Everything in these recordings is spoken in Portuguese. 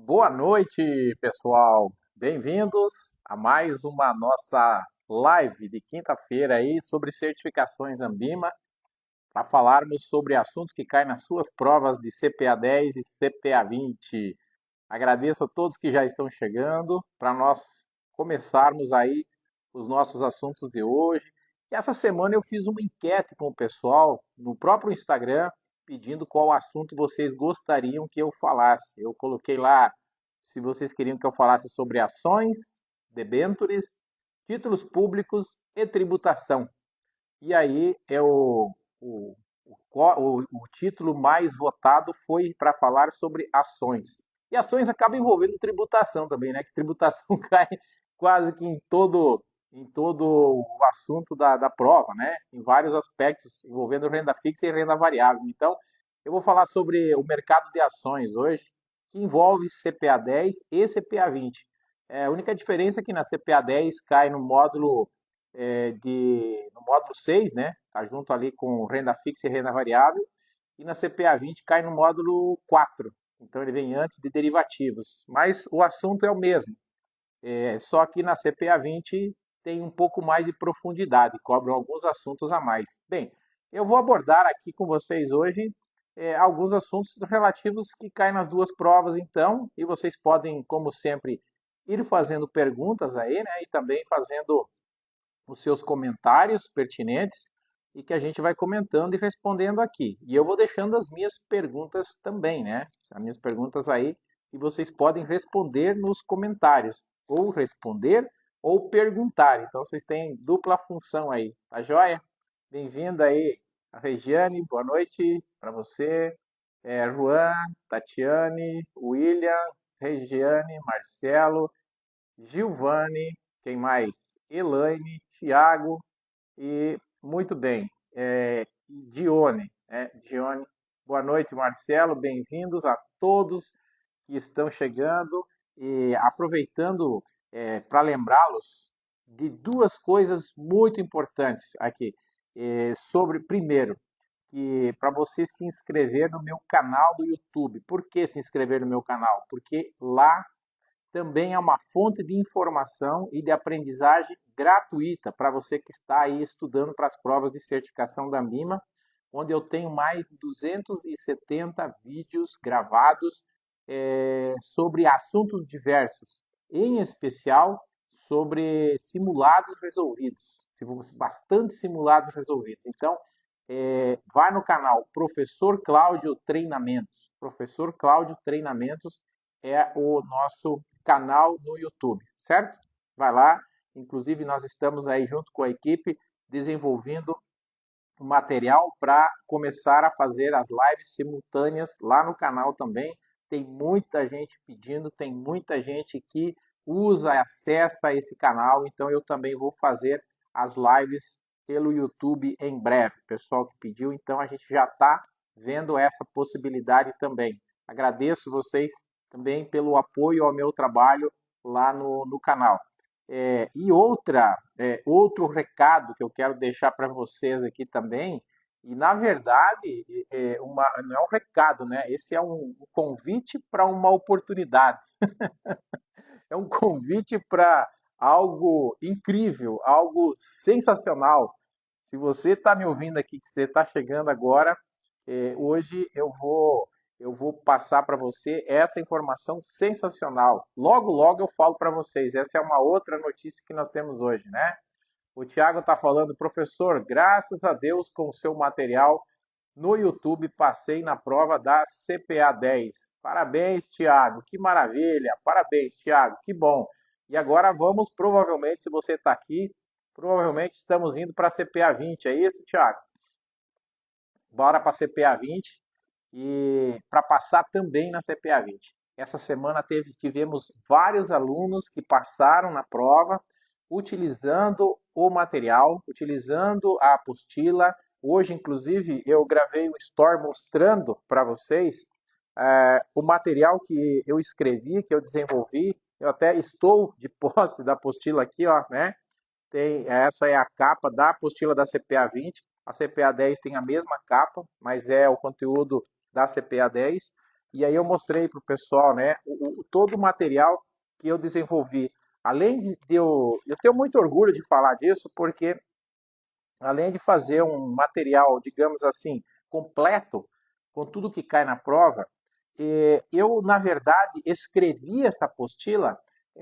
Boa noite, pessoal. Bem-vindos a mais uma nossa live de quinta-feira aí sobre certificações Anbima, para falarmos sobre assuntos que caem nas suas provas de CPA 10 e CPA 20. Agradeço a todos que já estão chegando para nós começarmos aí os nossos assuntos de hoje. E essa semana eu fiz uma enquete com o pessoal no próprio Instagram, pedindo qual assunto vocês gostariam que eu falasse. Eu coloquei lá se vocês queriam que eu falasse sobre ações, debêntures, títulos públicos e tributação. E aí o título mais votado foi para falar sobre ações. E ações acabam envolvendo tributação também, né? Que tributação cai quase que em todo o assunto da prova, né? Em vários aspectos, envolvendo renda fixa e renda variável. Então, eu vou falar sobre o mercado de ações hoje, que envolve CPA 10 e CPA 20. A única diferença é que na CPA 10 cai no módulo 6, né? Tá junto ali com renda fixa e renda variável. E na CPA 20 cai no módulo 4. Então ele vem antes de derivativos. Mas o assunto é o mesmo. Só que na CPA 20 tem um pouco mais de profundidade, cobram alguns assuntos a mais. Bem, eu vou abordar aqui com vocês hoje alguns assuntos relativos que caem nas duas provas, então, e vocês podem, como sempre, ir fazendo perguntas aí, né? E também fazendo os seus comentários pertinentes e que a gente vai comentando e respondendo aqui. E eu vou deixando as minhas perguntas também, né? As minhas perguntas aí e vocês podem responder nos comentários, ou responder ou perguntar. Então vocês têm dupla função aí, tá joia? Bem-vinda aí, a Regiane, boa noite para você. Juan, Tatiane, William, Regiane, Marcelo, Gilvane, quem mais? Elaine, Tiago e muito bem, Dione, Dione. Boa noite, Marcelo, bem-vindos a todos que estão chegando e aproveitando para lembrá-los de duas coisas muito importantes aqui. Sobre, primeiro, que para você se inscrever no meu canal do YouTube. Por que se inscrever no meu canal? Porque lá também é uma fonte de informação e de aprendizagem gratuita para você que está aí estudando para as provas de certificação da Anbima, onde eu tenho mais de 270 vídeos gravados sobre assuntos diversos, em especial sobre simulados resolvidos, bastante simulados resolvidos. Então, vai no canal Professor Cláudio Treinamentos. Professor Cláudio Treinamentos é o nosso canal no YouTube, certo? Vai lá. Inclusive, nós estamos aí junto com a equipe desenvolvendo um material para começar a fazer as lives simultâneas lá no canal também. Tem muita gente pedindo, tem muita gente que usa, acessa esse canal, então eu também vou fazer as lives pelo YouTube em breve. Pessoal que pediu, então a gente já está vendo essa possibilidade também. Agradeço vocês também pelo apoio ao meu trabalho lá no canal. Outro recado que eu quero deixar para vocês aqui também, e na verdade não é um recado, né? Esse é um convite para uma oportunidade, é um convite para algo incrível, algo sensacional. Se você está me ouvindo aqui, que você está chegando agora, hoje eu vou passar para você essa informação sensacional. Logo, logo eu falo para vocês. Essa é uma outra notícia que nós temos hoje, né? O Tiago está falando, professor, graças a Deus com o seu material no YouTube passei na prova da CPA 10. Parabéns, Tiago, que maravilha. Parabéns, Tiago, que bom. E agora vamos, provavelmente, se você está aqui, provavelmente estamos indo para a CPA 20, é isso, Tiago? Bora para a CPA 20 e para passar também na CPA 20. Essa semana tivemos vários alunos que passaram na prova utilizando o material, utilizando a apostila. Hoje, inclusive, eu gravei um story mostrando para vocês o material que eu escrevi, que eu desenvolvi. Eu até estou de posse da apostila aqui, ó, né? Essa é a capa da apostila da CPA 20. A CPA 10 tem a mesma capa, mas é o conteúdo da CPA 10. e aí eu mostrei para o pessoal, né, todo o material que eu desenvolvi. Além de eu tenho muito orgulho de falar disso, porque além de fazer um material, digamos assim, completo, com tudo que cai na prova, eu, na verdade, escrevi essa apostila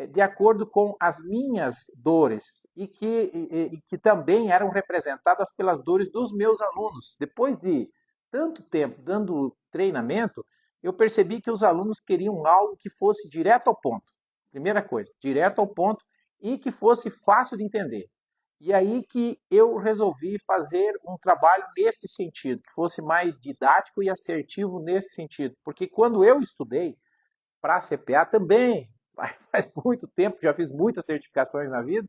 de acordo com as minhas dores e que também eram representadas pelas dores dos meus alunos. Depois de tanto tempo dando treinamento, eu percebi que os alunos queriam algo que fosse direto ao ponto. Primeira coisa, direto ao ponto e que fosse fácil de entender. E aí que eu resolvi fazer um trabalho neste sentido, que fosse mais didático e assertivo nesse sentido. Porque quando eu estudei para CPA também, faz muito tempo, já fiz muitas certificações na vida,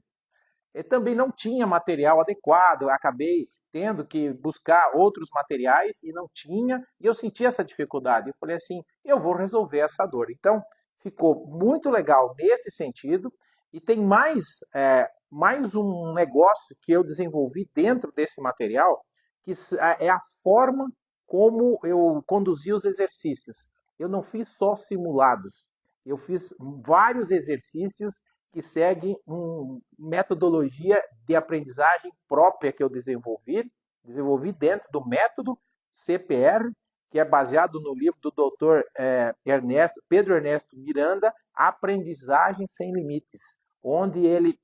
eu também não tinha material adequado, eu acabei tendo que buscar outros materiais e não tinha, e eu senti essa dificuldade. Eu falei assim, eu vou resolver essa dor. Então, ficou muito legal neste sentido, e tem mais um negócio que eu desenvolvi dentro desse material, que é a forma como eu conduzi os exercícios. Eu não fiz só simulados, eu fiz vários exercícios que seguem uma metodologia de aprendizagem própria que eu desenvolvi dentro do método CPR, que é baseado no livro do Dr. Pedro Ernesto Miranda, Aprendizagem Sem Limites, onde ele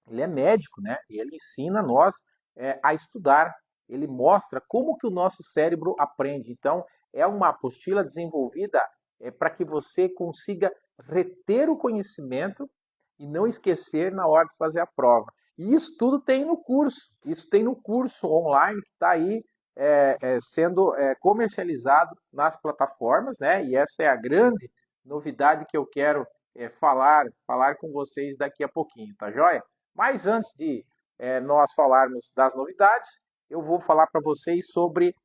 é médico, né? E ele ensina nós a estudar. Ele mostra como que o nosso cérebro aprende. Então, é uma apostila desenvolvida para que você consiga reter o conhecimento e não esquecer na hora de fazer a prova. E isso tudo tem no curso. Isso tem no curso online que está aí sendo comercializado nas plataformas, né? E essa é a grande novidade que eu quero falar com vocês daqui a pouquinho, tá joia? Mas antes de nós falarmos das novidades, eu vou falar para vocês sobre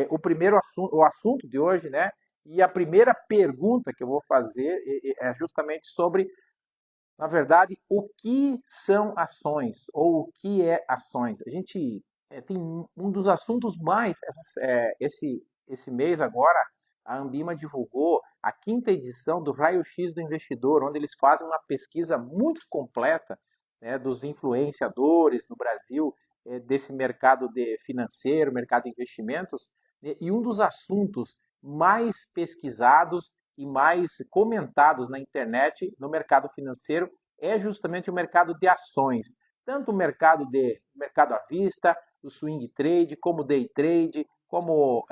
o assunto de hoje, né? E a primeira pergunta que eu vou fazer é justamente sobre, na verdade, o que são ações ou o que é ações. A gente tem um dos assuntos mais esse mês agora. A Ambima divulgou a quinta edição do Raio-X do Investidor, onde eles fazem uma pesquisa muito completa, né, dos influenciadores no Brasil, desse mercado financeiro, mercado de investimentos, né, e um dos assuntos mais pesquisados e mais comentados na internet no mercado financeiro é justamente o mercado de ações. Tanto o mercado à vista, o swing trade, como o day trade, como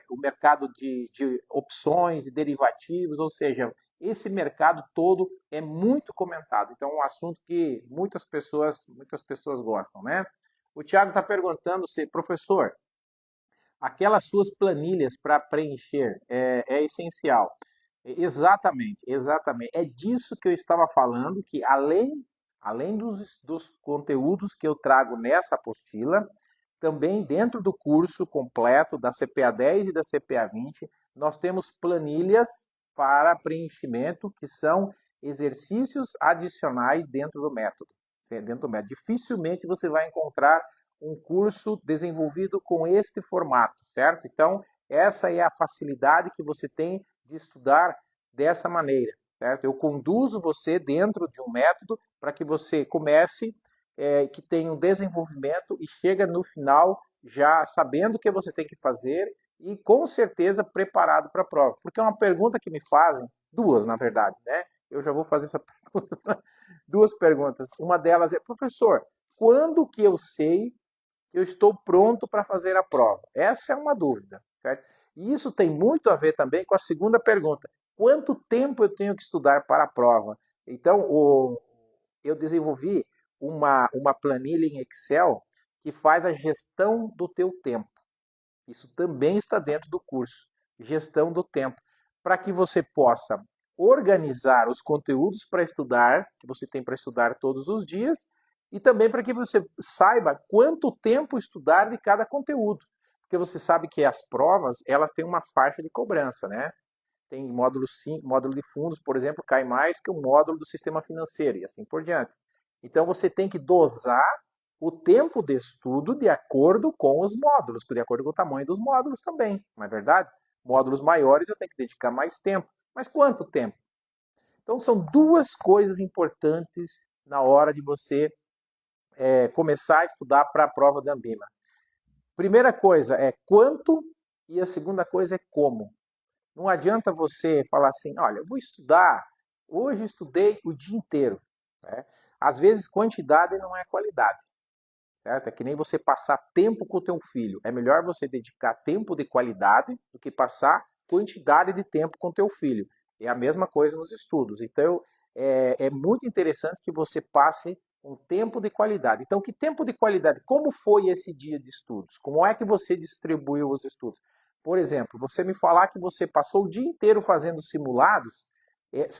o mercado de opções e derivativos, ou seja, esse mercado todo é muito comentado. Então, é um assunto que muitas pessoas gostam, né? O Thiago está perguntando se, professor, aquelas suas planilhas para preencher é essencial. Exatamente, exatamente. É disso que eu estava falando, que além dos conteúdos que eu trago nessa apostila, também dentro do curso completo da CPA 10 e da CPA 20, nós temos planilhas para preenchimento, que são exercícios adicionais dentro do método. Dificilmente você vai encontrar um curso desenvolvido com este formato, certo? Então, essa é a facilidade que você tem de estudar dessa maneira, certo? Eu conduzo você dentro de um método para que você comece, que tenha um desenvolvimento e chega no final já sabendo o que você tem que fazer e com certeza preparado para a prova. Porque é uma pergunta que me fazem, duas na verdade, né? Eu já vou fazer essa pergunta, duas perguntas. Uma delas é, professor, quando que eu sei que eu estou pronto para fazer a prova? Essa é uma dúvida, certo? E isso tem muito a ver também com a segunda pergunta. Quanto tempo eu tenho que estudar para a prova? Então, eu desenvolvi uma planilha em Excel que faz a gestão do teu tempo. Isso também está dentro do curso, gestão do tempo, para que você possa organizar os conteúdos para estudar, que você tem para estudar todos os dias, e também para que você saiba quanto tempo estudar de cada conteúdo. Porque você sabe que as provas, elas têm uma faixa de cobrança, né? Tem módulo de fundos, por exemplo, cai mais que o módulo do sistema financeiro e assim por diante. Então você tem que dosar o tempo de estudo de acordo com os módulos, de acordo com o tamanho dos módulos também, não é verdade? módulos maiores eu tenho que dedicar mais tempo. Mas quanto tempo? Então são duas coisas importantes na hora de você começar a estudar para a prova da Ambima. Primeira coisa é quanto e a segunda coisa é como. Não adianta você falar assim, olha, eu vou estudar, hoje estudei o dia inteiro. Né? Às vezes quantidade não é qualidade. Certo? É que nem você passar tempo com o teu filho. É melhor você dedicar tempo de qualidade do que passar quantidade de tempo com o teu filho. É a mesma coisa nos estudos. Então, é muito interessante que você passe um tempo de qualidade. Então, que tempo de qualidade? Como foi esse dia de estudos? Como é que você distribuiu os estudos? Por exemplo, você me falar que você passou o dia inteiro fazendo simulados,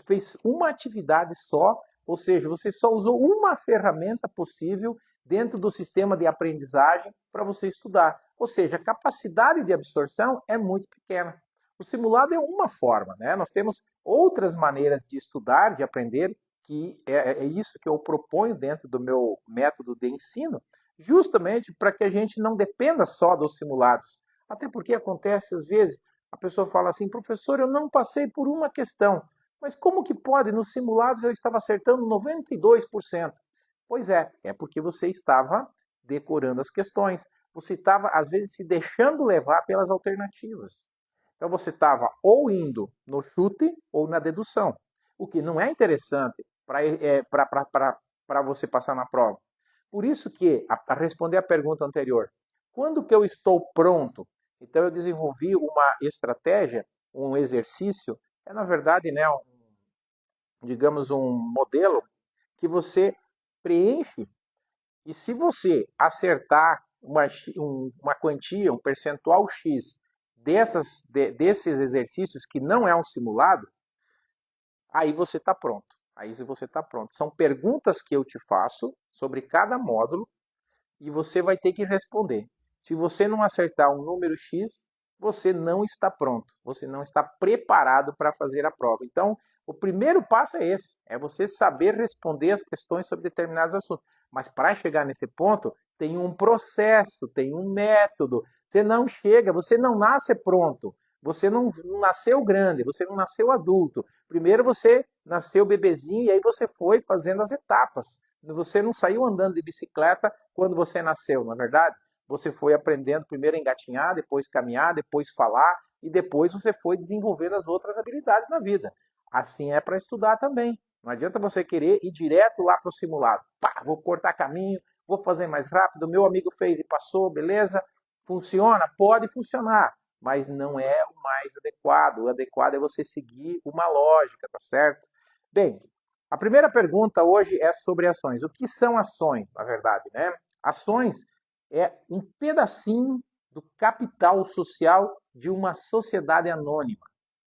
fez uma atividade só, ou seja, você só usou uma ferramenta possível dentro do sistema de aprendizagem para você estudar. Ou seja, a capacidade de absorção é muito pequena. O simulado é uma forma, né? Nós temos outras maneiras de estudar, de aprender, que é isso que eu proponho dentro do meu método de ensino, justamente para que a gente não dependa só dos simulados. Até porque acontece às vezes, a pessoa fala assim, professor, eu não passei por uma questão, mas como que pode? Nos simulados eu estava acertando 92%. Pois é porque você estava decorando as questões. Você estava, às vezes, se deixando levar pelas alternativas. Então você estava ou indo no chute ou na dedução, o que não é interessante para você passar na prova. Por isso que, a responder a pergunta anterior, quando que eu estou pronto? Então eu desenvolvi uma estratégia, um exercício, na verdade, né, digamos, um modelo que você preenche e se você acertar uma quantia, um percentual X desses exercícios que não é um simulado, aí você está pronto. Aí você está pronto. São perguntas que eu te faço sobre cada módulo e você vai ter que responder. Se você não acertar um número X, você não está pronto. Você não está preparado para fazer a prova. Então, o primeiro passo é esse, é você saber responder as questões sobre determinados assuntos. Mas para chegar nesse ponto, tem um processo, tem um método. Você não chega, você não nasce pronto. Você não nasceu grande, você não nasceu adulto. Primeiro você nasceu bebezinho e aí você foi fazendo as etapas. Você não saiu andando de bicicleta quando você nasceu, não é verdade? Você foi aprendendo primeiro a engatinhar, depois caminhar, depois falar e depois você foi desenvolvendo as outras habilidades na vida. Assim é para estudar também. Não adianta você querer ir direto lá para o simulado. Pá, vou cortar caminho, vou fazer mais rápido. Meu amigo fez e passou, beleza? Funciona? Pode funcionar, mas não é o mais adequado. O adequado é você seguir uma lógica, tá certo? Bem, a primeira pergunta hoje é sobre ações. O que são ações, na verdade, né? Ações é um pedacinho do capital social de uma sociedade anônima.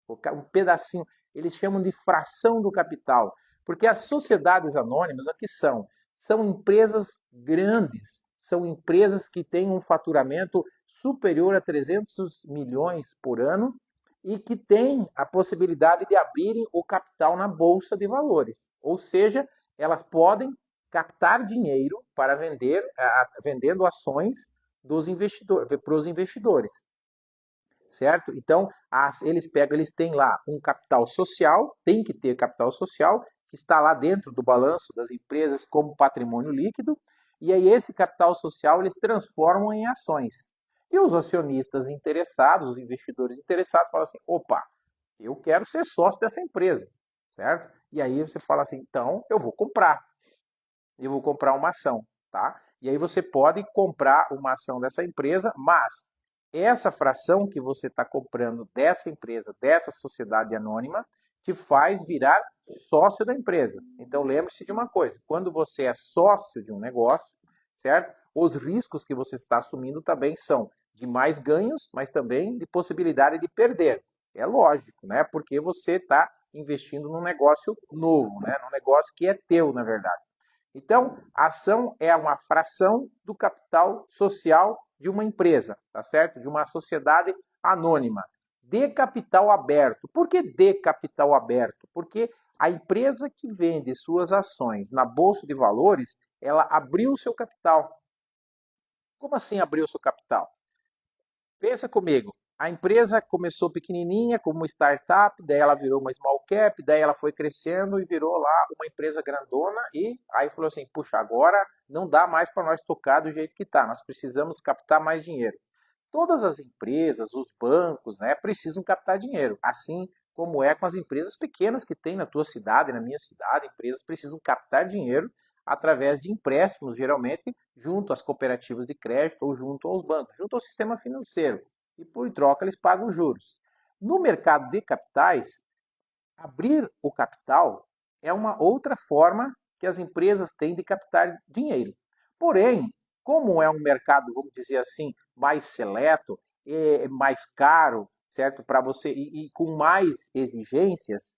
Um pedacinho, eles chamam de fração do capital, porque as sociedades anônimas, o que são? São empresas grandes, são empresas que têm um faturamento superior a 300 milhões por ano e que têm a possibilidade de abrirem o capital na bolsa de valores. Ou seja, elas podem captar dinheiro para vender, vendendo ações dos investidores, para os investidores, certo? Então, eles têm lá um capital social, tem que ter capital social, que está lá dentro do balanço das empresas como patrimônio líquido, e aí esse capital social eles transformam em ações. E os acionistas interessados, os investidores interessados, falam assim: opa, eu quero ser sócio dessa empresa, certo? E aí você fala assim: então eu vou comprar uma ação, tá? E aí você pode comprar uma ação dessa empresa, mas essa fração que você está comprando dessa empresa, dessa sociedade anônima, te faz virar sócio da empresa. Então lembre-se de uma coisa: quando você é sócio de um negócio, certo? Os riscos que você está assumindo também são de mais ganhos, mas também de possibilidade de perder. É lógico, né? Porque você está investindo num negócio novo, né? Num negócio que é teu, na verdade. Então, a ação é uma fração do capital social de uma empresa, tá certo? De uma sociedade anônima. De capital aberto. Por que de capital aberto? Porque a empresa que vende suas ações na bolsa de valores, ela abriu o seu capital. Como assim abriu o seu capital? Pensa comigo. a empresa começou pequenininha, como uma startup, daí ela virou uma small cap, daí ela foi crescendo e virou lá uma empresa grandona e aí falou assim, puxa, agora não dá mais para nós tocar do jeito que está, nós precisamos captar mais dinheiro. Todas as empresas, os bancos, né, precisam captar dinheiro, assim como é com as empresas pequenas que tem na tua cidade, na minha cidade, empresas precisam captar dinheiro através de empréstimos, geralmente junto às cooperativas de crédito ou junto aos bancos, junto ao sistema financeiro e por troca eles pagam juros. No mercado de capitais, abrir o capital é uma outra forma que as empresas têm de captar dinheiro. Porém, como é um mercado, vamos dizer assim, mais seleto, mais caro, certo, para você e com mais exigências,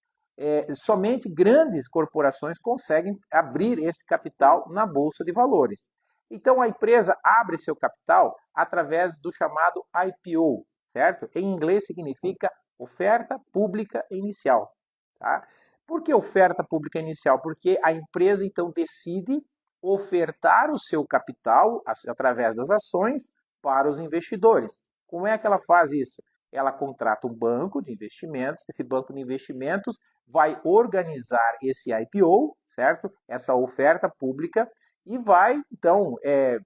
somente grandes corporações conseguem abrir esse capital na bolsa de valores. Então a empresa abre seu capital através do chamado IPO, certo? Em inglês significa oferta pública inicial. Tá? Por que oferta pública inicial? Porque a empresa então decide ofertar o seu capital através das ações para os investidores. Como é que ela faz isso? Ela contrata um banco de investimentos, esse banco de investimentos vai organizar esse IPO, certo? Essa oferta pública e vai então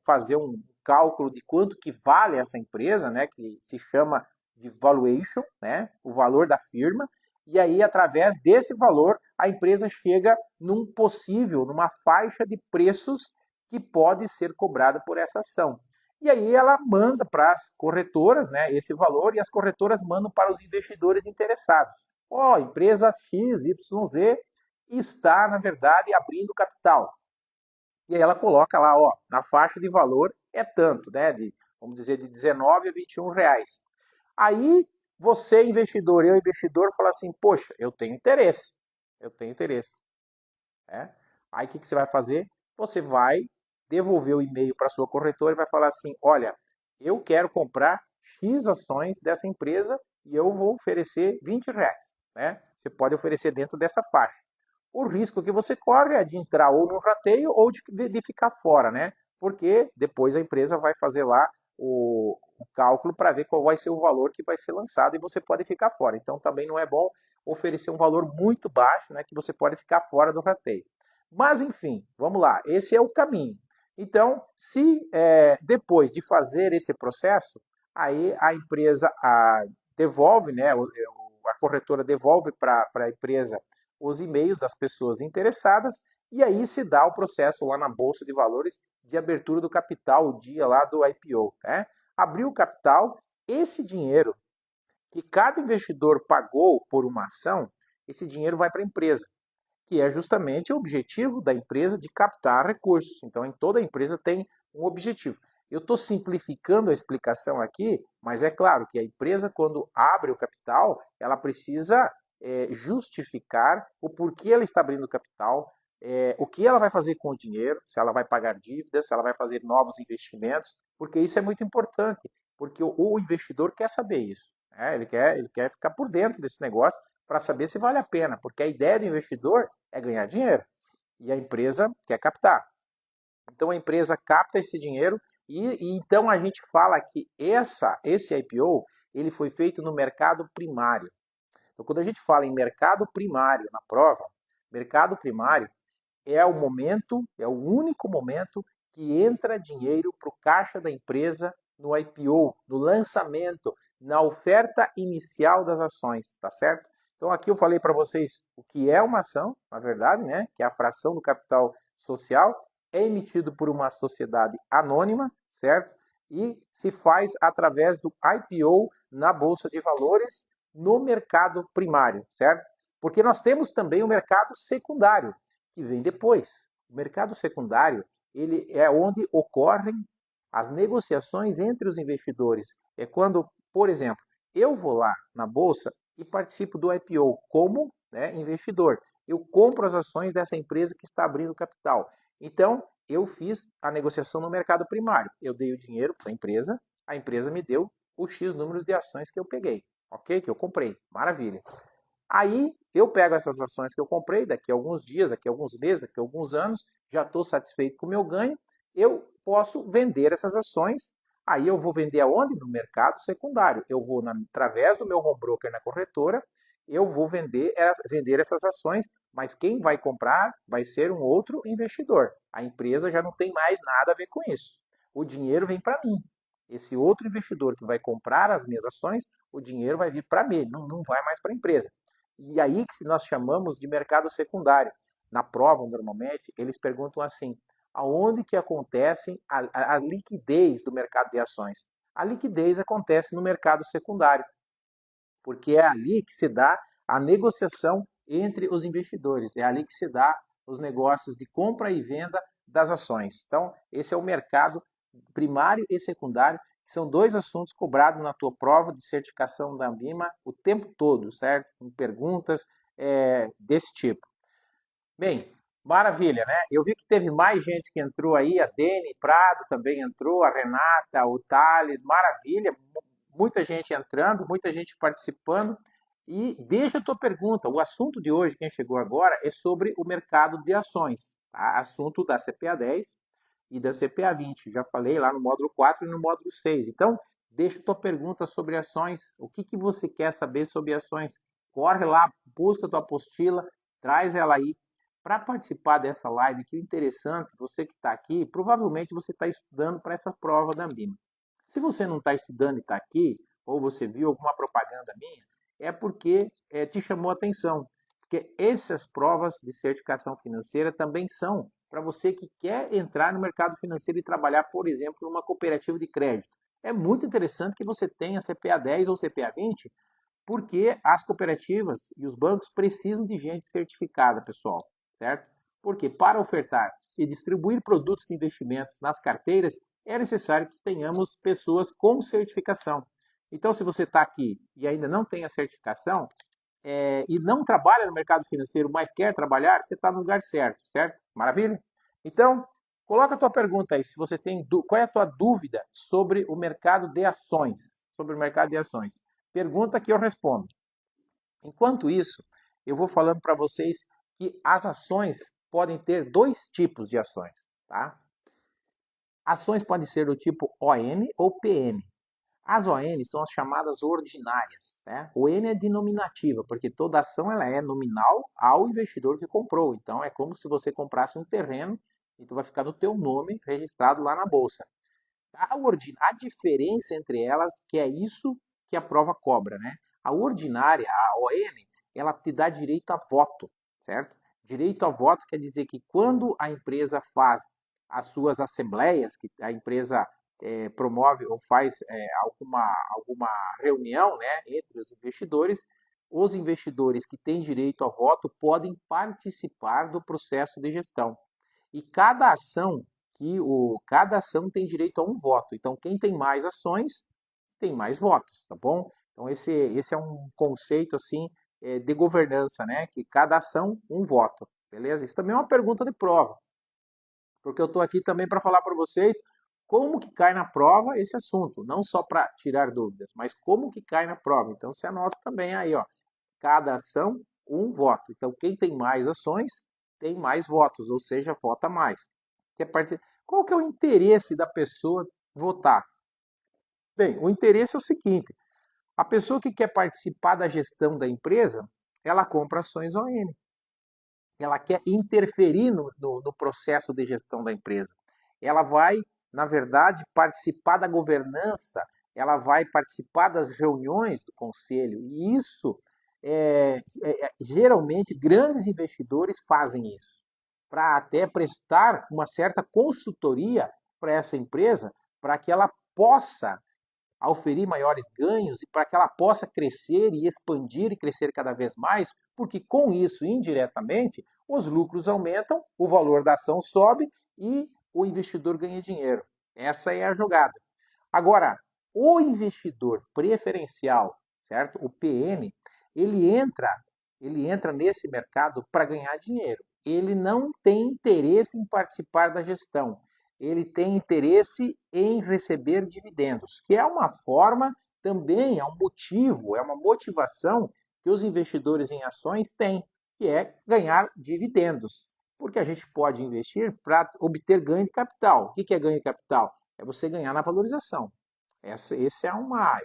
fazer um cálculo de quanto que vale essa empresa, né? Que se chama de valuation, né? O valor da firma. E aí, através desse valor, a empresa chega numa faixa de preços que pode ser cobrada por essa ação. E aí ela manda para as corretoras, né, esse valor e as corretoras mandam para os investidores interessados. Ó, empresa XYZ está, na verdade, abrindo capital. E aí ela coloca lá, ó, na faixa de valor é tanto, né, vamos dizer, de 19 a 21 reais. Aí você, investidor, eu, investidor, fala assim, poxa, eu tenho interesse. Eu tenho interesse. Né? Aí o que você vai fazer? Você vai devolver o e-mail para a sua corretora e vai falar assim, olha, eu quero comprar X ações dessa empresa e eu vou oferecer 20 reais. Né? Você pode oferecer dentro dessa faixa. O risco que você corre é de entrar ou no rateio ou de ficar fora, né? Porque depois a empresa vai fazer lá o cálculo para ver qual vai ser o valor que vai ser lançado e você pode ficar fora. Então também não é bom oferecer um valor muito baixo, né, que você pode ficar fora do rateio. Mas enfim, vamos lá, esse é o caminho. Então, se depois de fazer esse processo, aí a empresa devolve, né, a corretora devolve para a empresa os e-mails das pessoas interessadas e aí se dá o processo lá na Bolsa de Valores de abertura do capital, o dia lá do IPO. Né? Abriu o capital, esse dinheiro que cada investidor pagou por uma ação, esse dinheiro vai para a empresa, que é justamente o objetivo da empresa de captar recursos. Então, em toda empresa tem um objetivo. Eu estou simplificando a explicação aqui, mas é claro que a empresa, quando abre o capital, ela precisa justificar o porquê ela está abrindo o capital, o que ela vai fazer com o dinheiro, se ela vai pagar dívidas, se ela vai fazer novos investimentos, porque isso é muito importante, porque o investidor quer saber isso. Ele quer ficar por dentro desse negócio para saber se vale a pena, porque a ideia do investidor é ganhar dinheiro e a empresa quer captar. Então a empresa capta esse dinheiro e então a gente fala que esse IPO ele foi feito no mercado primário. Então quando a gente fala em mercado primário na prova, mercado primário é o momento, é o único momento que entra dinheiro para o caixa da empresa no IPO, no lançamento, na oferta inicial das ações, tá certo? Então aqui eu falei para vocês o que é uma ação, na verdade, né, que é a fração do capital social, é emitido por uma sociedade anônima, certo? E se faz através do IPO na bolsa de valores no mercado primário, certo? Porque nós temos também o mercado secundário, que vem depois. O mercado secundário, ele é onde ocorrem as negociações entre os investidores. É quando, por exemplo, eu vou lá na bolsa e participo do IPO como investidor. Eu compro as ações dessa empresa que está abrindo capital. Então, eu fiz a negociação no mercado primário. Eu dei o dinheiro para a empresa me deu o X número de ações que eu peguei, ok? Que eu comprei. Maravilha. Aí eu pego essas ações que eu comprei, daqui a alguns dias, daqui a alguns meses, daqui a alguns anos, já estou satisfeito com o meu ganho, eu posso vender essas ações Aí eu vou vender aonde? No mercado secundário. Eu vou, através do meu home broker na corretora, eu vou vender essas ações, mas quem vai comprar vai ser um outro investidor. A empresa já não tem mais nada a ver com isso. O dinheiro vem para mim. Esse outro investidor que vai comprar as minhas ações, o dinheiro vai vir para mim, não vai mais para a empresa. E aí que nós chamamos de mercado secundário. Na prova, normalmente, eles perguntam assim: aonde que acontece a liquidez do mercado de ações? A liquidez acontece no mercado secundário, porque é ali que se dá a negociação entre os investidores, é ali que se dá os negócios de compra e venda das ações. Então, esse é o mercado primário e secundário, que são dois assuntos cobrados na tua prova de certificação da Ambima o tempo todo, certo? Com perguntas desse tipo. Bem, maravilha, né? Eu vi que teve mais gente que entrou aí, a Dene Prado também entrou, a Renata, o Thales, maravilha, muita gente entrando, muita gente participando. E deixa a tua pergunta, o assunto de hoje, quem chegou agora, é sobre o mercado de ações, tá? Assunto da CPA 10 e da CPA 20, já falei lá no módulo 4 e no módulo 6. Então, deixa a tua pergunta sobre ações, o que você quer saber sobre ações? Corre lá, busca a tua apostila, traz ela aí. Para participar dessa live, que o interessante, você que está aqui, provavelmente você está estudando para essa prova da Ambima. Se você não está estudando e está aqui, ou você viu alguma propaganda minha, é porque te chamou a atenção. Porque essas provas de certificação financeira também são para você que quer entrar no mercado financeiro e trabalhar, por exemplo, numa cooperativa de crédito. É muito interessante que você tenha CPA 10 ou CPA 20, porque as cooperativas e os bancos precisam de gente certificada, pessoal, certo? Porque para ofertar e distribuir produtos de investimentos nas carteiras, é necessário que tenhamos pessoas com certificação. Então, se você está aqui e ainda não tem a certificação, e não trabalha no mercado financeiro, mas quer trabalhar, você está no lugar certo, certo? Maravilha? Então, coloca a tua pergunta aí, se você tem, qual é a tua dúvida sobre o mercado de ações? Sobre o mercado de ações. Pergunta que eu respondo. Enquanto isso, eu vou falando para vocês que as ações podem ter dois tipos de ações, tá? Ações podem ser do tipo ON ou PN. As ON são as chamadas ordinárias, né? O N é denominativa, porque toda ação ela é nominal ao investidor que comprou. Então é como se você comprasse um terreno e tu vai ficar no teu nome registrado lá na bolsa. A diferença entre elas, que é isso que a prova cobra, né? A ordinária, a ON, ela te dá direito a voto, certo? Direito a voto quer dizer que quando a empresa faz as suas assembleias, que a empresa promove ou faz alguma reunião, né, entre os investidores que têm direito a voto podem participar do processo de gestão. E cada ação tem direito a um voto. Então, quem tem mais ações tem mais votos, tá bom? Então, esse é um conceito assim de governança, né? Que cada ação, um voto, beleza? Isso também é uma pergunta de prova, porque eu estou aqui também para falar para vocês como que cai na prova esse assunto, não só para tirar dúvidas, mas como que cai na prova. Então, você anota também aí, ó, cada ação, um voto. Então, quem tem mais ações tem mais votos, ou seja, vota mais. Qual que é o interesse da pessoa votar? Bem, o interesse é o seguinte: a pessoa que quer participar da gestão da empresa, ela compra ações ON. Ela quer interferir no processo de gestão da empresa. Ela vai, na verdade, participar da governança, ela vai participar das reuniões do conselho. E isso, geralmente, grandes investidores fazem isso, para até prestar uma certa consultoria para essa empresa, para que ela possa oferir maiores ganhos e para que ela possa crescer e expandir e crescer cada vez mais, porque com isso, indiretamente, os lucros aumentam, o valor da ação sobe e o investidor ganha dinheiro. Essa é a jogada. Agora, o investidor preferencial, certo? O PN, ele entra nesse mercado para ganhar dinheiro. Ele não tem interesse em participar da gestão. Ele tem interesse em receber dividendos, que é uma forma também, é um motivo, é uma motivação que os investidores em ações têm, que é ganhar dividendos. Porque a gente pode investir para obter ganho de capital. O que é ganho de capital? É você ganhar na valorização. Esse é uma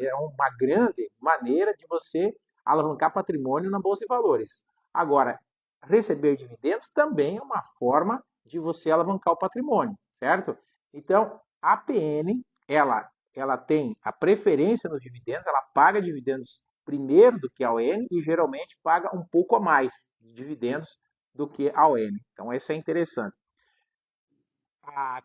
grande maneira de você alavancar patrimônio na Bolsa de Valores. Agora, receber dividendos também é uma forma de você alavancar o patrimônio, certo? Então, a PN, ela tem a preferência nos dividendos, ela paga dividendos primeiro do que a ON e geralmente paga um pouco a mais de dividendos do que a ON. Então, isso é interessante.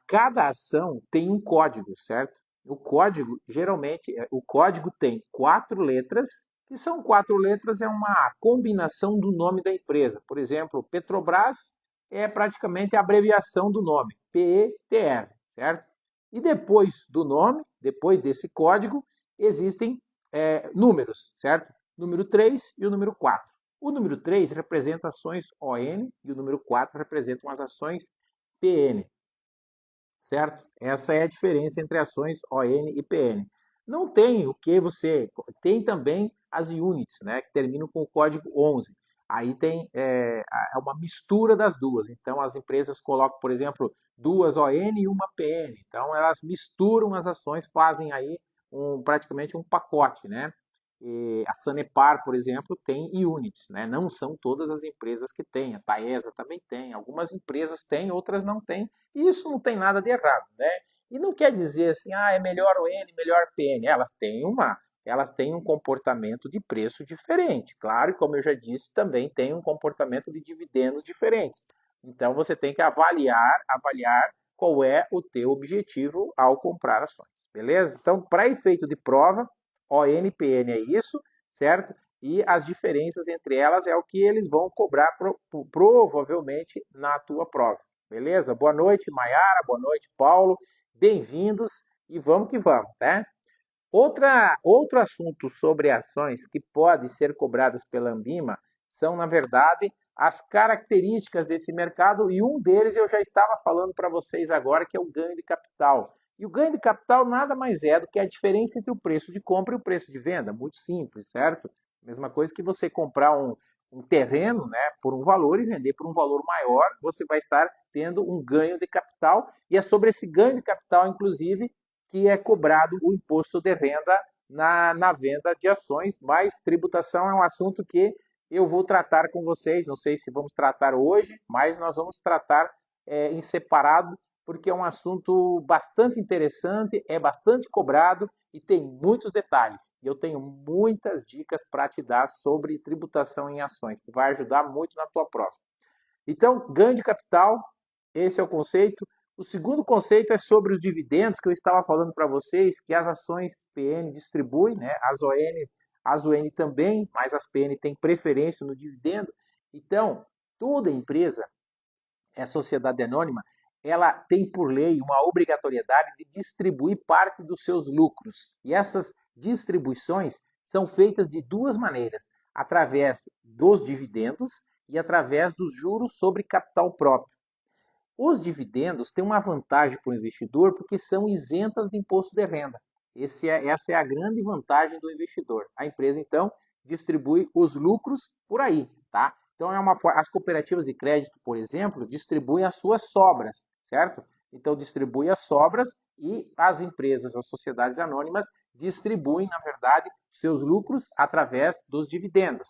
Cada ação tem um código, certo? O código, geralmente, o código tem 4 letras, que são 4 letras, é uma combinação do nome da empresa. Por exemplo, Petrobras é praticamente a abreviação do nome, PETR, certo? E depois do nome, depois desse código, existem números, certo? Número 3 e o número 4. O número 3 representa ações ON e o número 4 representa as ações PN. Certo? Essa é a diferença entre ações ON e PN. Não tem o que você... Tem também as units, né, que terminam com o código 11. Aí tem uma mistura das duas. Então, as empresas colocam, por exemplo, 2 ON e uma PN. Então, elas misturam as ações, fazem aí praticamente um pacote, né? E a Sanepar, por exemplo, tem units, né? Não são todas as empresas que têm. A Taesa também tem. Algumas empresas têm, outras não têm. E isso não tem nada de errado, né? E não quer dizer assim, é melhor o N, melhor PN. Elas têm um comportamento de preço diferente. Claro, como eu já disse, também tem um comportamento de dividendos diferentes. Então você tem que avaliar qual é o teu objetivo ao comprar ações, beleza? Então, para efeito de prova, ONPN é isso, certo? E as diferenças entre elas é o que eles vão cobrar provavelmente na tua prova. Beleza? Boa noite, Maiara. Boa noite, Paulo. Bem-vindos e vamos que vamos, né? Outro assunto sobre ações que pode ser cobradas pela Anbima são, na verdade, as características desse mercado e um deles eu já estava falando para vocês agora, que é o ganho de capital. E o ganho de capital nada mais é do que a diferença entre o preço de compra e o preço de venda. Muito simples, certo? Mesma coisa que você comprar um terreno, né, por um valor e vender por um valor maior, você vai estar tendo um ganho de capital. E é sobre esse ganho de capital, inclusive, que é cobrado o imposto de renda na venda de ações, mas tributação é um assunto que eu vou tratar com vocês, não sei se vamos tratar hoje, mas nós vamos tratar em separado, porque é um assunto bastante interessante, é bastante cobrado e tem muitos detalhes. Eu tenho muitas dicas para te dar sobre tributação em ações, que vai ajudar muito na tua prova. Então, ganho de capital, esse é o conceito. O segundo conceito é sobre os dividendos, que eu estava falando para vocês, que as ações PN distribuem, né? As ON também, mas as PN têm preferência no dividendo. Então, toda empresa, sociedade anônima, ela tem por lei uma obrigatoriedade de distribuir parte dos seus lucros. E essas distribuições são feitas de duas maneiras, através dos dividendos e através dos juros sobre capital próprio. Os dividendos têm uma vantagem para o investidor porque são isentas de imposto de renda. Essa é a grande vantagem do investidor. A empresa, então, distribui os lucros por aí, tá? Então, as cooperativas de crédito, por exemplo, distribuem as suas sobras, certo? Então, distribui as sobras e as empresas, as sociedades anônimas, distribuem, na verdade, seus lucros através dos dividendos.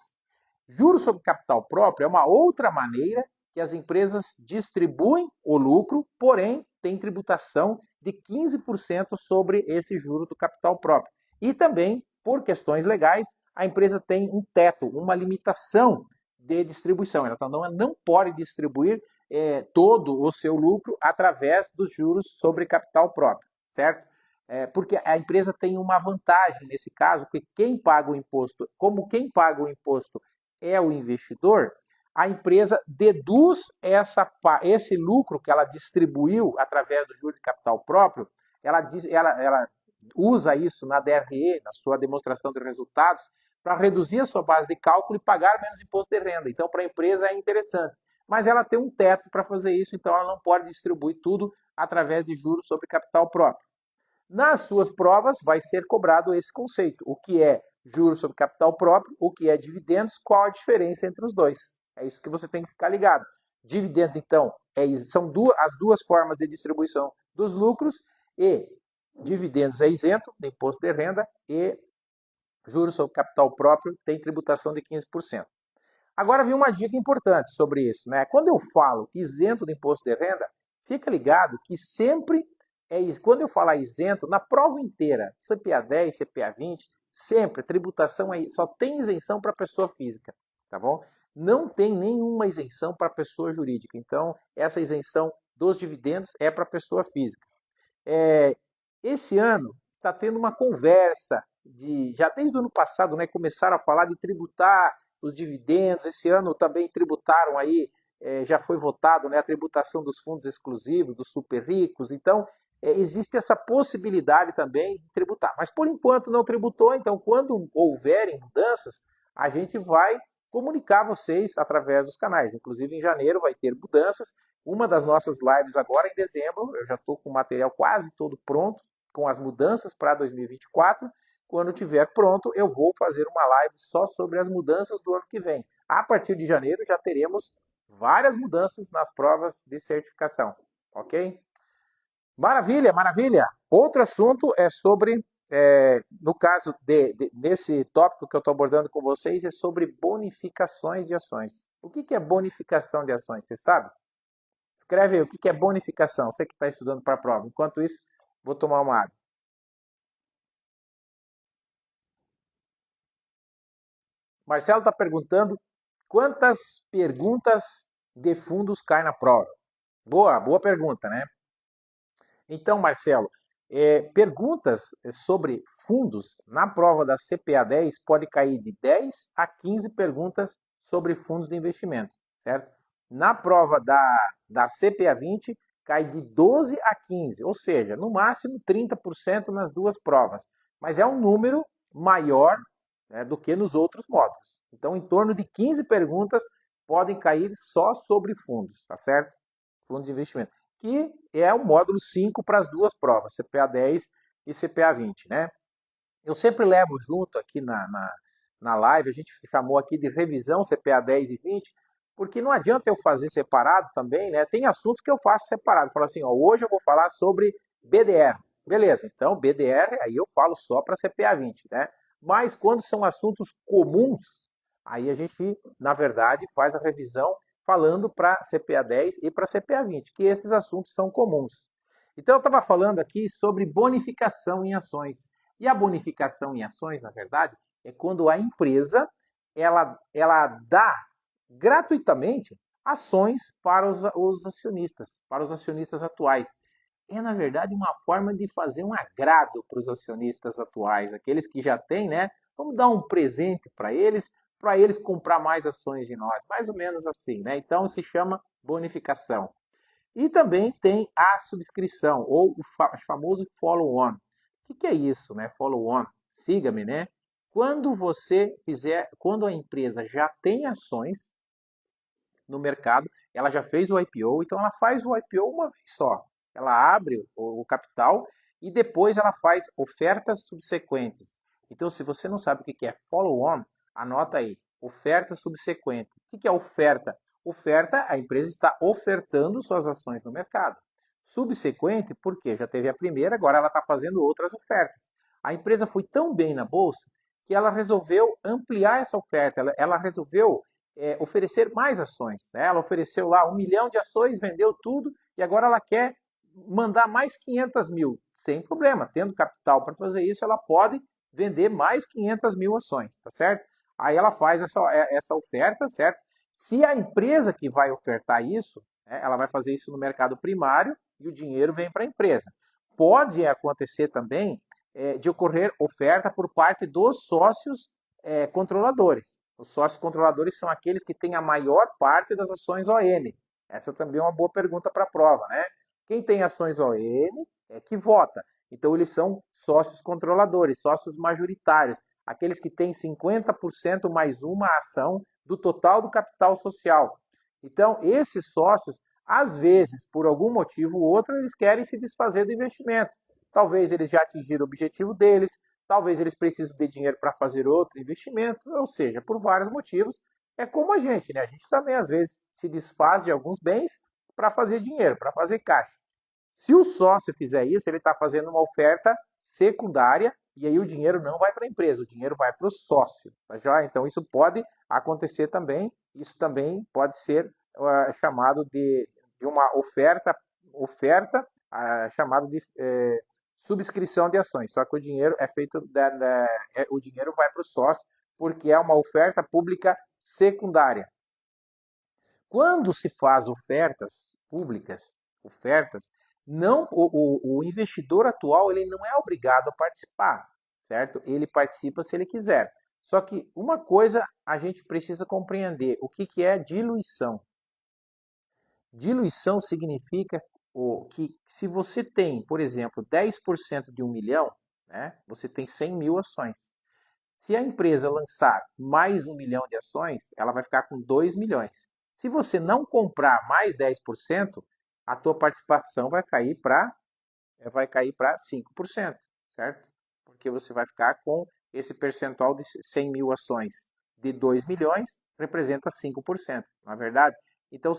Juros sobre capital próprio é uma outra maneira que as empresas distribuem o lucro, porém tem tributação de 15% sobre esse juro do capital próprio. E também, por questões legais, a empresa tem um teto, uma limitação de distribuição. Ela não pode distribuir todo o seu lucro através dos juros sobre capital próprio, certo? Porque a empresa tem uma vantagem nesse caso, que quem paga o imposto, como quem paga o imposto é o investidor, a empresa deduz esse lucro que ela distribuiu através do juro de capital próprio, ela usa isso na DRE, na sua demonstração de resultados, para reduzir a sua base de cálculo e pagar menos imposto de renda. Então, para a empresa é interessante. Mas ela tem um teto para fazer isso, então ela não pode distribuir tudo através de juros sobre capital próprio. Nas suas provas vai ser cobrado esse conceito. O que é juros sobre capital próprio, o que é dividendos, qual a diferença entre os dois. É isso que você tem que ficar ligado. Dividendos, então, são as duas formas de distribuição dos lucros e Dividendos é isento de imposto de renda e juros sobre capital próprio tem tributação de 15%. Agora vem uma dica importante sobre isso, né? Quando eu falo isento do imposto de renda, fica ligado que sempre é isso. Quando eu falar isento, na prova inteira, CPA 10, CPA 20, sempre a tributação aí só tem isenção para pessoa física, tá bom? Não tem nenhuma isenção para pessoa jurídica. Então, essa isenção dos dividendos é para pessoa física. Esse ano está tendo uma conversa já desde o ano passado, né, começaram a falar de tributar os dividendos. Esse ano também tributaram aí, já foi votado, né, a tributação dos fundos exclusivos, dos super ricos. Então, existe essa possibilidade também de tributar. Mas por enquanto não tributou, então quando houverem mudanças, a gente vai comunicar a vocês através dos canais. Inclusive em janeiro vai ter mudanças. Uma das nossas lives agora em dezembro, eu já estou com o material quase todo pronto, com as mudanças para 2024. Quando tiver pronto, eu vou fazer uma live só sobre as mudanças do ano que vem. A partir de janeiro já teremos várias mudanças nas provas de certificação, ok? Maravilha, maravilha. Outro assunto é sobre, no caso desse tópico que eu estou abordando com vocês, é sobre bonificações de ações. O que é bonificação de ações? Você sabe? Escreve aí o que é bonificação, você que está estudando para a prova. Enquanto isso, vou tomar uma água. Marcelo está perguntando quantas perguntas de fundos caem na prova. Boa pergunta, né? Então, Marcelo, perguntas sobre fundos na prova da CPA 10 pode cair de 10 a 15 perguntas sobre fundos de investimento, certo? Na prova da CPA 20 cai de 12 a 15, ou seja, no máximo 30% nas duas provas. Mas é um número maior, né, do que nos outros módulos. Então, em torno de 15 perguntas podem cair só sobre fundos, tá certo? Fundos de investimento, que é o módulo 5 para as duas provas, CPA 10 e CPA 20, né? Eu sempre levo junto aqui na live, a gente chamou aqui de revisão CPA 10 e 20, porque não adianta eu fazer separado também, né? Tem assuntos que eu faço separado. Falo assim, ó, hoje eu vou falar sobre BDR. Beleza, então BDR, aí eu falo só para CPA 20, né? Mas quando são assuntos comuns, aí a gente, na verdade, faz a revisão falando para CPA 10 e para CPA 20, que esses assuntos são comuns. Então eu estava falando aqui sobre bonificação em ações. E a bonificação em ações, na verdade, é quando a empresa ela dá gratuitamente ações para os acionistas, para os acionistas atuais. É, na verdade, uma forma de fazer um agrado para os acionistas atuais, aqueles que já têm, né? Vamos dar um presente para eles comprar mais ações de nós, mais ou menos assim, né? Então se chama bonificação. E também tem a subscrição, ou o famoso follow-on. O que é isso, né? Follow-on, siga-me, né? Quando a empresa já tem ações no mercado, ela já fez o IPO, então ela faz o IPO uma vez só. Ela abre o capital e depois ela faz ofertas subsequentes. Então, se você não sabe o que é follow-on, anota aí, oferta subsequente. O que é oferta? Oferta, a empresa está ofertando suas ações no mercado. Subsequente, porque já teve a primeira, agora ela está fazendo outras ofertas. A empresa foi tão bem na bolsa que ela resolveu ampliar essa oferta, ela resolveu oferecer mais ações. Né? Ela ofereceu lá 1 milhão de ações, vendeu tudo e agora ela quer mandar mais 500 mil. Sem problema, tendo capital para fazer isso, ela pode vender mais 500 mil ações, tá certo? Aí ela faz essa oferta, certo? Se a empresa que vai ofertar isso, né, ela vai fazer isso no mercado primário e o dinheiro vem para a empresa. Pode acontecer também de ocorrer oferta por parte dos sócios controladores. Os sócios controladores são aqueles que têm a maior parte das ações ON. Essa também é uma boa pergunta para a prova, né? Quem tem ações ON é que vota. Então eles são sócios controladores, sócios majoritários, aqueles que têm 50% mais uma ação do total do capital social. Então esses sócios, às vezes, por algum motivo ou outro, eles querem se desfazer do investimento. Talvez eles já atingiram o objetivo deles, talvez eles precisem de dinheiro para fazer outro investimento, ou seja, por vários motivos. É como a gente, né? A gente também às vezes se desfaz de alguns bens para fazer dinheiro, para fazer caixa. Se o sócio fizer isso, ele está fazendo uma oferta secundária e aí o dinheiro não vai para a empresa, o dinheiro vai para o sócio. Tá joia? Então isso pode acontecer também, isso também pode ser chamado de uma oferta chamado de subscrição de ações. Só que o dinheiro é feito, o dinheiro vai para o sócio porque é uma oferta pública secundária. Quando se faz ofertas públicas, ofertas, não o investidor atual ele não é obrigado a participar, certo? Ele participa se ele quiser. Só que uma coisa a gente precisa compreender, o que é diluição? Diluição significa que se você tem, por exemplo, 10% de 1 milhão, né, você tem 100 mil ações. Se a empresa lançar mais 1 milhão de ações, ela vai ficar com 2 milhões. Se você não comprar mais 10%, a tua participação vai cair para 5%, certo? Porque você vai ficar com esse percentual de 100 mil ações de 2 milhões, representa 5%, não é verdade? Então,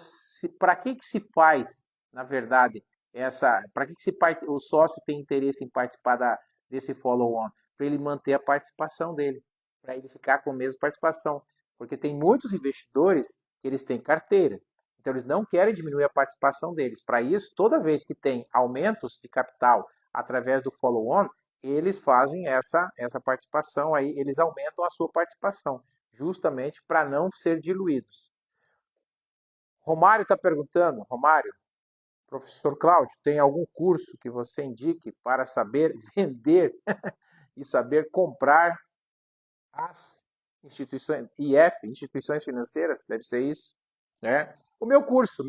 para que se faz, na verdade, para que o sócio tem interesse em participar desse follow-on? Para ele manter a participação dele, para ele ficar com a mesma participação. Porque tem muitos investidores que eles têm carteira, então eles não querem diminuir a participação deles. Para isso, toda vez que tem aumentos de capital através do follow-on, eles fazem essa participação aí, eles aumentam a sua participação, justamente para não ser diluídos. Romário está perguntando, Romário, professor Cláudio, tem algum curso que você indique para saber vender e saber comprar as instituições, instituições financeiras? Deve ser isso, né? O meu curso,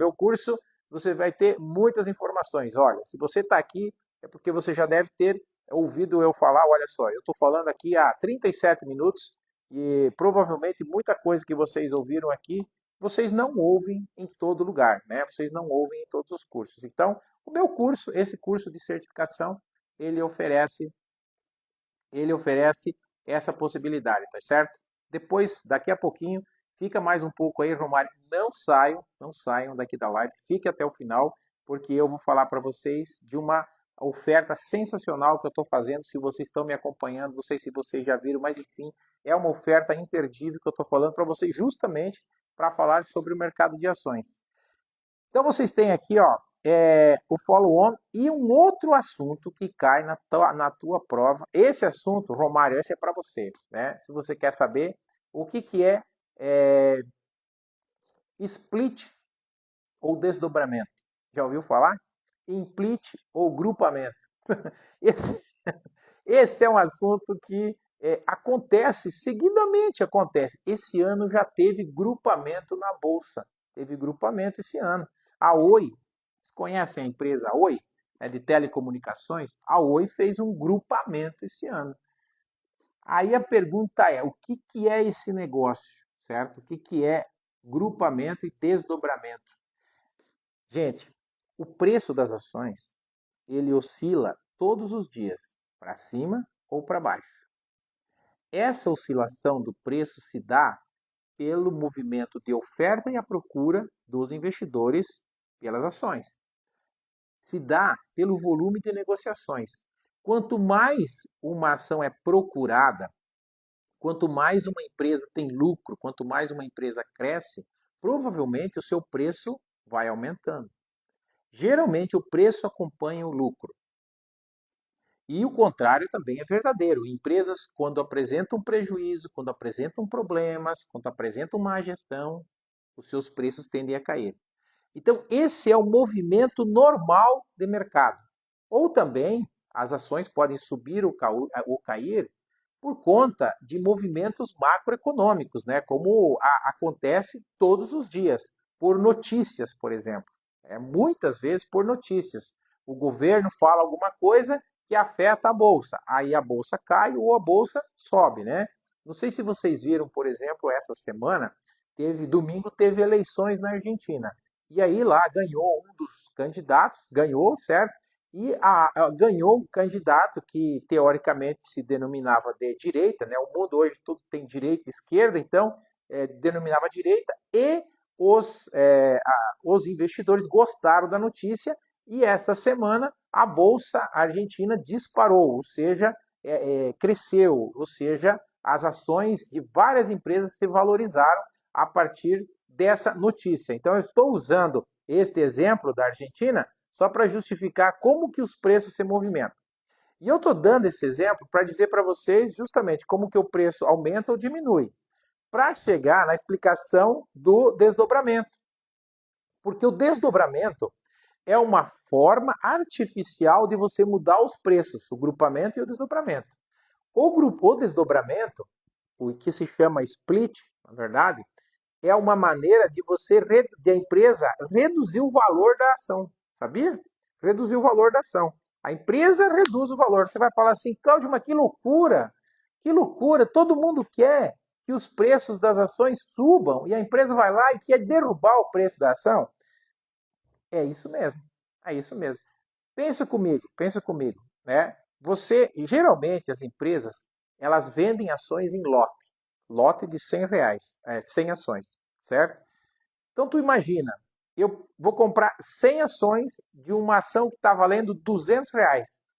você vai ter muitas informações. Olha, se você está aqui, é porque você já deve ter ouvido eu falar. Olha só, eu estou falando aqui há 37 minutos e provavelmente muita coisa que vocês ouviram aqui, vocês não ouvem em todo lugar, né? Vocês não ouvem em todos os cursos. Então, o meu curso, esse curso de certificação, ele oferece essa possibilidade, tá certo? Depois, daqui a pouquinho, fica mais um pouco aí, Romário. Não saiam daqui da live, fique até o final, porque eu vou falar para vocês de uma oferta sensacional que eu estou fazendo. Se vocês estão me acompanhando, não sei se vocês já viram, mas enfim, é uma oferta imperdível que eu estou falando para vocês justamente para falar sobre o mercado de ações. Então vocês têm aqui, ó, o follow-on e um outro assunto que cai na tua prova. Esse assunto, Romário, esse é para você, né? Se você quer saber o que é split ou desdobramento. Já ouviu falar? Implit ou grupamento. Esse, esse é um assunto que acontece, seguidamente acontece. Esse ano já teve grupamento na Bolsa. Teve grupamento esse ano. A Oi, vocês conhecem a empresa Oi, de telecomunicações? A Oi fez um grupamento esse ano. Aí a pergunta é, o que é esse negócio, certo? O que é grupamento e desdobramento? Gente, o preço das ações, ele oscila todos os dias, para cima ou para baixo. Essa oscilação do preço se dá pelo movimento de oferta e a procura dos investidores pelas ações. Se dá pelo volume de negociações. Quanto mais uma ação é procurada, quanto mais uma empresa tem lucro, quanto mais uma empresa cresce, provavelmente o seu preço vai aumentando. Geralmente o preço acompanha o lucro. E o contrário também é verdadeiro. Empresas, quando apresentam prejuízo, quando apresentam problemas, quando apresentam má gestão, os seus preços tendem a cair. Então, esse é o movimento normal de mercado. Ou também, as ações podem subir ou cair por conta de movimentos macroeconômicos, né? Como acontece todos os dias, por notícias, por exemplo. Muitas vezes por notícias. O governo fala alguma coisa que afeta a bolsa. Aí a bolsa cai ou a bolsa sobe, né? Não sei se vocês viram, por exemplo, essa semana, domingo teve eleições na Argentina. E aí lá ganhou um dos candidatos, ganhou, certo? E ganhou um candidato que teoricamente se denominava de direita, né? O mundo hoje tudo tem direita e esquerda, então denominava direita, e os investidores gostaram da notícia E esta semana a Bolsa Argentina disparou, ou seja, cresceu, ou seja, as ações de várias empresas se valorizaram a partir dessa notícia. Então eu estou usando este exemplo da Argentina só para justificar como que os preços se movimentam. E eu estou dando esse exemplo para dizer para vocês justamente como que o preço aumenta ou diminui, para chegar na explicação do desdobramento. Porque o desdobramento é uma forma artificial de você mudar os preços, o grupamento e o desdobramento. O desdobramento, o que se chama split, na verdade, é uma maneira de de a empresa reduzir o valor da ação, sabia? Reduzir o valor da ação. A empresa reduz o valor. Você vai falar assim, Cláudio, mas que loucura, todo mundo quer que os preços das ações subam e a empresa vai lá e quer derrubar o preço da ação. É isso mesmo, é isso mesmo. Pensa comigo, né? Geralmente as empresas, elas vendem ações em lote de R$ 100, 100 ações, certo? Então tu imagina, eu vou comprar 100 ações de uma ação que está valendo R$ 200.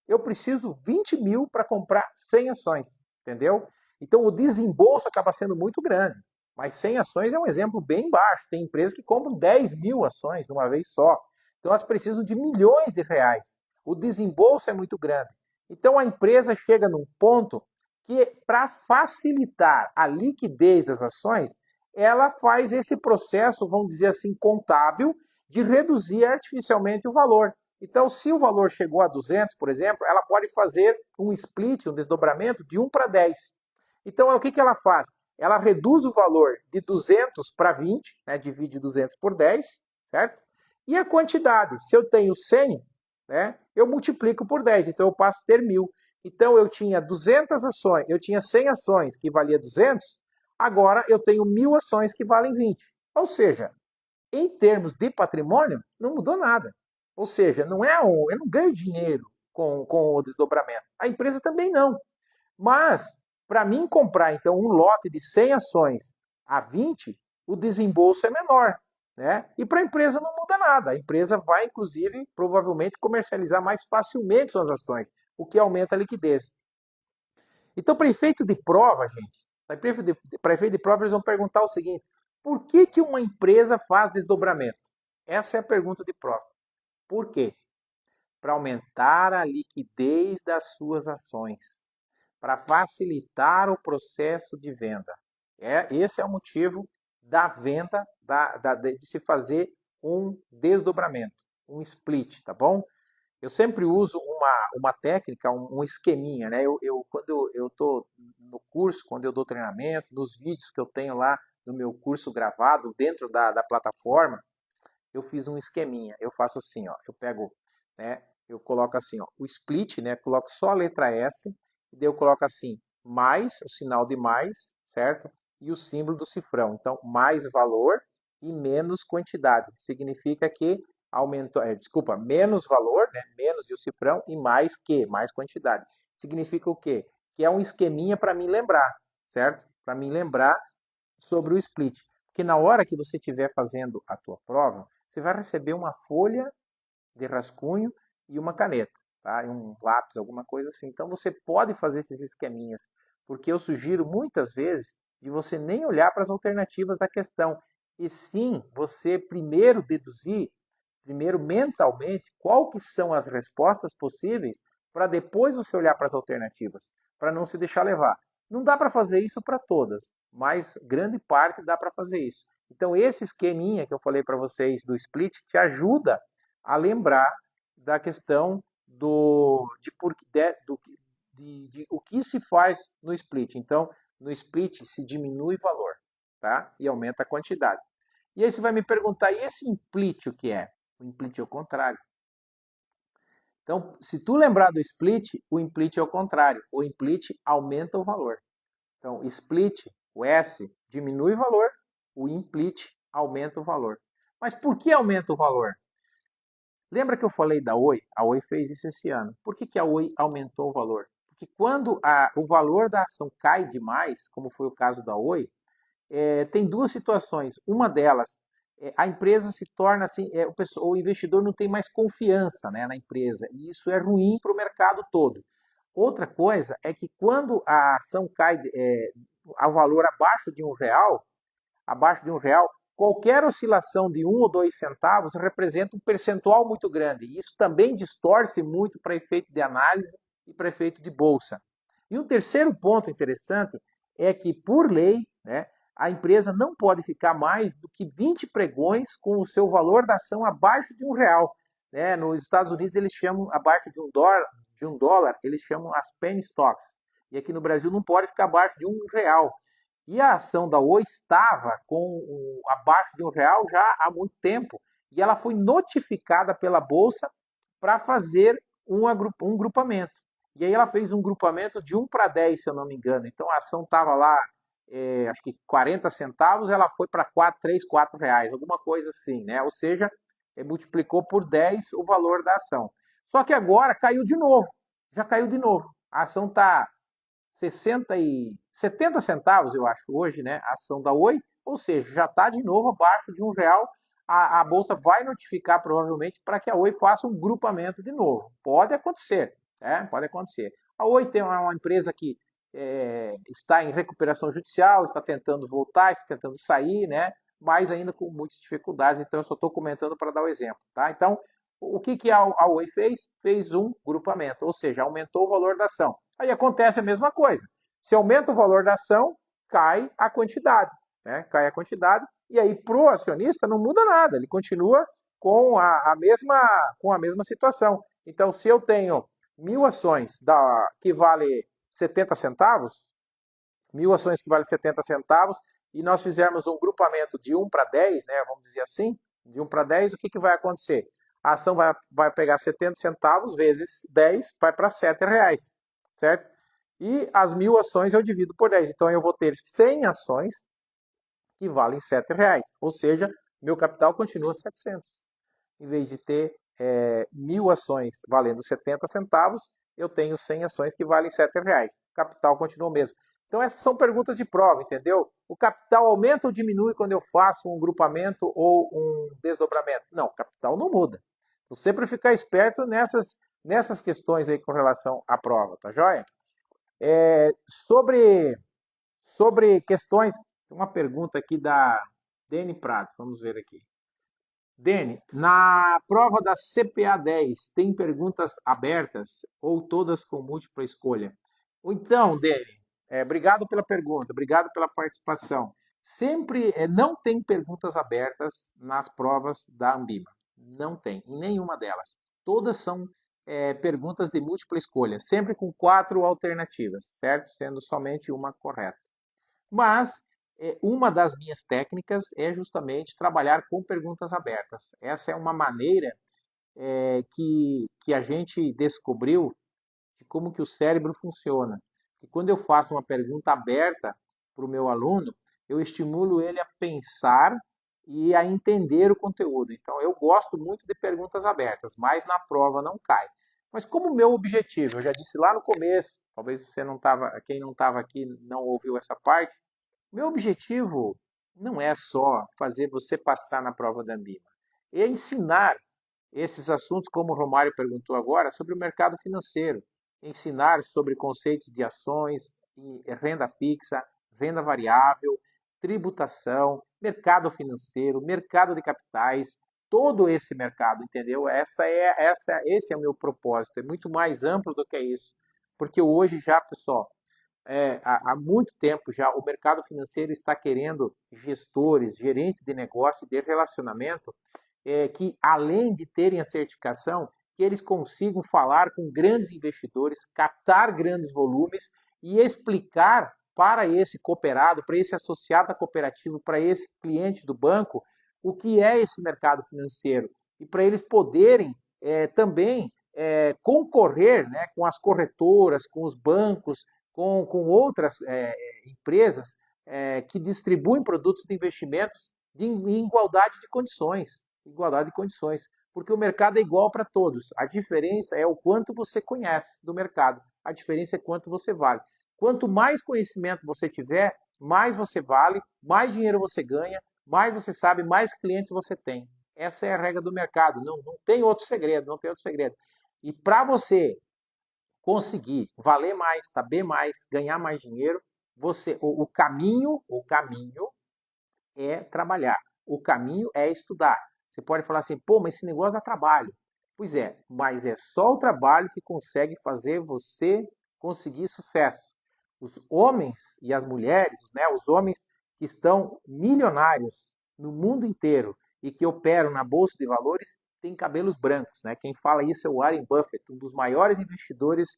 Eu preciso 20 mil para comprar 100 ações, entendeu? Então o desembolso acaba sendo muito grande. Mas 100 ações é um exemplo bem baixo. Tem empresas que compram 10 mil ações de uma vez só. Então elas precisam de milhões de reais. O desembolso é muito grande. Então a empresa chega num ponto que, para facilitar a liquidez das ações, ela faz esse processo, vamos dizer assim, contábil, de reduzir artificialmente o valor. Então, se o valor chegou a 200, por exemplo, ela pode fazer um split, um desdobramento de 1 para 10. Então, o que ela faz? Ela reduz o valor de 200 para 20, né, divide 200 por 10, certo? E a quantidade, se eu tenho 100, né, eu multiplico por 10, então eu passo a ter 1.000. Então eu tinha 200 ações, eu tinha 100 ações que valia 200, agora eu tenho 1.000 ações que valem 20. Ou seja, em termos de patrimônio, não mudou nada. Ou seja, eu não ganho dinheiro com o desdobramento. A empresa também não. Mas, para mim comprar, então, um lote de 100 ações a 20, o desembolso é menor. Né? E para a empresa não muda nada. A empresa vai, inclusive, provavelmente comercializar mais facilmente suas ações, o que aumenta a liquidez. Então, para efeito de prova, gente, para efeito de prova, eles vão perguntar o seguinte: por que, que uma empresa faz desdobramento? Essa é a pergunta de prova. Por quê? Para aumentar a liquidez das suas ações, para facilitar o processo de venda. Esse é o motivo da venda, de se fazer um desdobramento, um split, tá bom? Eu sempre uso uma técnica, um esqueminha, né? Quando eu estou no curso, quando eu dou treinamento, nos vídeos que eu tenho lá no meu curso gravado dentro da plataforma, eu fiz um esqueminha. Eu faço assim, ó, eu pego, né? Eu coloco assim, ó, o split, né? Coloco só a letra S, e daí eu coloco assim, mais, o sinal de mais, certo? E o símbolo do cifrão. Então, mais valor e menos quantidade. Significa que aumentou, menos valor, né? Menos e o cifrão, e mais quantidade. Significa o quê? Que é um esqueminha para mim lembrar, certo? Para mim lembrar sobre o split. Porque na hora que você estiver fazendo a tua prova, você vai receber uma folha de rascunho e uma caneta, tá? E um lápis, alguma coisa assim. Então você pode fazer esses esqueminhas, porque eu sugiro muitas vezes de você nem olhar para as alternativas da questão, e sim você primeiro deduzir, primeiro mentalmente, qual que são as respostas possíveis, para depois você olhar para as alternativas, para não se deixar levar. Não dá para fazer isso para todas, mas grande parte dá para fazer isso. Então esse esqueminha que eu falei para vocês do split te ajuda a lembrar da questão de o que se faz no split. Então, no split se diminui o valor, tá? E aumenta a quantidade. E aí você vai me perguntar, e esse implit o que é? O implit é o contrário. Então, se tu lembrar do split, o implit é o contrário. O implit aumenta o valor. Então, split, o S, diminui o valor, o implit aumenta o valor. Mas por que aumenta o valor? Lembra que eu falei da Oi? A Oi fez isso esse ano. Por que a Oi aumentou o valor? Porque quando o valor da ação cai demais, como foi o caso da Oi, tem duas situações. Uma delas a empresa se torna assim, o investidor não tem mais confiança, né, na empresa, e isso é ruim para o mercado todo. Outra coisa é que quando a ação cai ao valor abaixo de R$ 1, qualquer oscilação de 1 ou 2 centavos representa um percentual muito grande. E isso também distorce muito para efeito de análise e para efeito de bolsa. E um terceiro ponto interessante é que, por lei, né, a empresa não pode ficar mais do que 20 pregões com o seu valor da ação abaixo de R$ 1. Né? Nos Estados Unidos eles chamam abaixo de um dólar, eles chamam as penny stocks. E aqui no Brasil não pode ficar abaixo de R$ 1. E a ação da Oi estava abaixo de R$ 1 já há muito tempo. E ela foi notificada pela Bolsa para fazer um grupamento. E aí ela fez um grupamento de 1 para 10, se eu não me engano. Então a ação estava lá, acho que 40 centavos, ela foi para 3, 4 reais, alguma coisa assim, né? Ou seja, multiplicou por 10 o valor da ação. Só que agora caiu de novo, já caiu de novo. A ação está 70 centavos, eu acho, hoje, né? A ação da Oi, ou seja, já está de novo abaixo de R$ 1. A Bolsa vai notificar provavelmente para que a Oi faça um grupamento de novo. Pode acontecer, né? Pode acontecer. A Oi tem uma empresa que está em recuperação judicial, está tentando voltar, está tentando sair, né? Mas ainda com muitas dificuldades, então eu só estou comentando para dar o exemplo, tá? Então, o que a Oi fez? Fez um grupamento, ou seja, aumentou o valor da ação. Aí acontece a mesma coisa. Se aumenta o valor da ação, cai a quantidade, né? Cai a quantidade, e aí pro acionista não muda nada, ele continua com a mesma situação. Então, se eu tenho 1.000 ações que vale 70 centavos, 1.000 ações que valem 70 centavos, e nós fizermos um grupamento de 1 para 10, né, vamos dizer assim, de 1 para 10, o que vai acontecer? A ação vai pegar 70 centavos vezes 10, vai para R$ 7, certo? E as 1.000 ações eu divido por 10. Então eu vou ter 100 ações que valem R$ 7. Ou seja, meu capital continua 700. Em vez de ter 1.000 ações valendo 70 centavos, eu tenho 100 ações que valem R$ 7. O capital continua o mesmo. Então essas são perguntas de prova, entendeu? O capital aumenta ou diminui quando eu faço um grupamento ou um desdobramento? Não, o capital não muda. Então sempre ficar esperto nessas questões aí com relação à prova, tá joia? Sobre questões, uma pergunta aqui da Dene Prato, vamos ver aqui. Dene, na prova da CPA 10, tem perguntas abertas ou todas com múltipla escolha? Então, Dene, obrigado pela pergunta, obrigado pela participação. Sempre não tem perguntas abertas nas provas da Anbima. Não tem, em nenhuma delas. Todas são perguntas de múltipla escolha, sempre com 4 alternativas, certo? Sendo somente uma correta. Mas uma das minhas técnicas é justamente trabalhar com perguntas abertas. Essa é uma maneira que a gente descobriu de como que o cérebro funciona. E quando eu faço uma pergunta aberta para o meu aluno, eu estimulo ele a pensar e a entender o conteúdo. Então, eu gosto muito de perguntas abertas, mas na prova não cai. Mas como o meu objetivo, eu já disse lá no começo, talvez você não estava, quem não estava aqui não ouviu essa parte, meu objetivo não é só fazer você passar na prova da Anbima, é ensinar esses assuntos, como o Romário perguntou agora, sobre o mercado financeiro, ensinar sobre conceitos de ações, renda fixa, renda variável, tributação, mercado financeiro, mercado de capitais, todo esse mercado, entendeu? Esse é o meu propósito, é muito mais amplo do que isso, porque hoje já, pessoal, há muito tempo já o mercado financeiro está querendo gestores, gerentes de negócio, de relacionamento, que além de terem a certificação, que eles consigam falar com grandes investidores, captar grandes volumes e explicar para esse cooperado, para esse associado cooperativo, para esse cliente do banco, o que é esse mercado financeiro. E para eles poderem também concorrer, né, com as corretoras, com os bancos, com outras empresas que distribuem produtos de investimentos em igualdade de condições. Igualdade de condições. Porque o mercado é igual para todos. A diferença é o quanto você conhece do mercado. A diferença é quanto você vale. Quanto mais conhecimento você tiver, mais você vale, mais dinheiro você ganha, mais você sabe, mais clientes você tem. Essa é a regra do mercado. Não tem outro segredo, não tem outro segredo. E para você conseguir valer mais, saber mais, ganhar mais dinheiro, o caminho é trabalhar. O caminho é estudar. Você pode falar assim, pô, mas esse negócio dá trabalho. Pois é, mas é só o trabalho que consegue fazer você conseguir sucesso. Os homens e as mulheres, né, os homens que estão milionários no mundo inteiro e que operam na bolsa de valores têm cabelos brancos, né? Quem fala isso é o Warren Buffett, um dos maiores investidores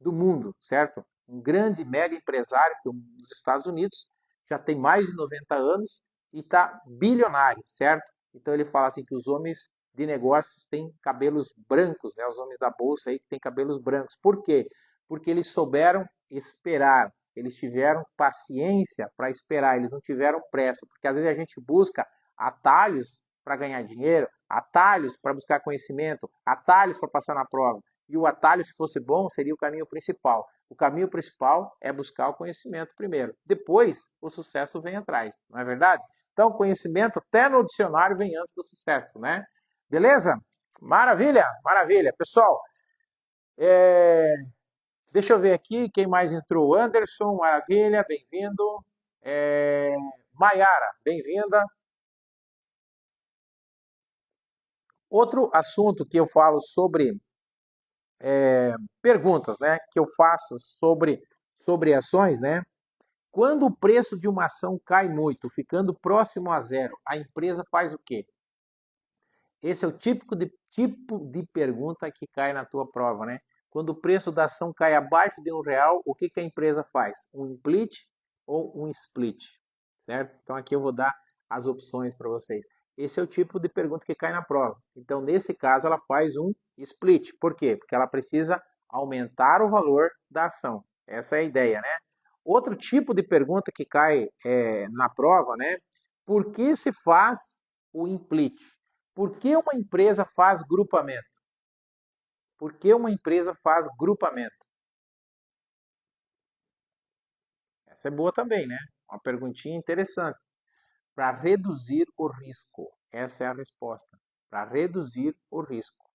do mundo, certo? Um grande mega empresário dos Estados Unidos, já tem mais de 90 anos e está bilionário, certo? Então ele fala assim que os homens de negócios têm cabelos brancos, né? Os homens da bolsa aí que têm cabelos brancos. Por quê? Porque eles souberam esperar, eles tiveram paciência para esperar, eles não tiveram pressa, porque às vezes a gente busca atalhos para ganhar dinheiro, atalhos para buscar conhecimento, atalhos para passar na prova. E o atalho, se fosse bom, seria o caminho principal. O caminho principal é buscar o conhecimento primeiro. Depois, o sucesso vem atrás, não é verdade? Então, o conhecimento até no dicionário vem antes do sucesso, né? Beleza? Maravilha, maravilha. Pessoal, deixa eu ver aqui quem mais entrou. Anderson, maravilha, bem-vindo. Maiara, bem-vinda. Outro assunto que eu falo sobre perguntas, né? Que eu faço sobre ações, né? Quando o preço de uma ação cai muito, ficando próximo a zero, a empresa faz o quê? Esse é o tipo de pergunta que cai na tua prova, né? Quando o preço da ação cai abaixo de R$ 1, o que a empresa faz? Um split ou um split? Certo? Então aqui eu vou dar as opções para vocês. Esse é o tipo de pergunta que cai na prova. Então, nesse caso, ela faz um split. Por quê? Porque ela precisa aumentar o valor da ação. Essa é a ideia, né? Outro tipo de pergunta que cai na prova, né? Por que se faz o split? Por que uma empresa faz grupamento? Por que uma empresa faz grupamento? Essa é boa também, né? Uma perguntinha interessante. Para reduzir o risco. Essa é a resposta. Para reduzir o risco.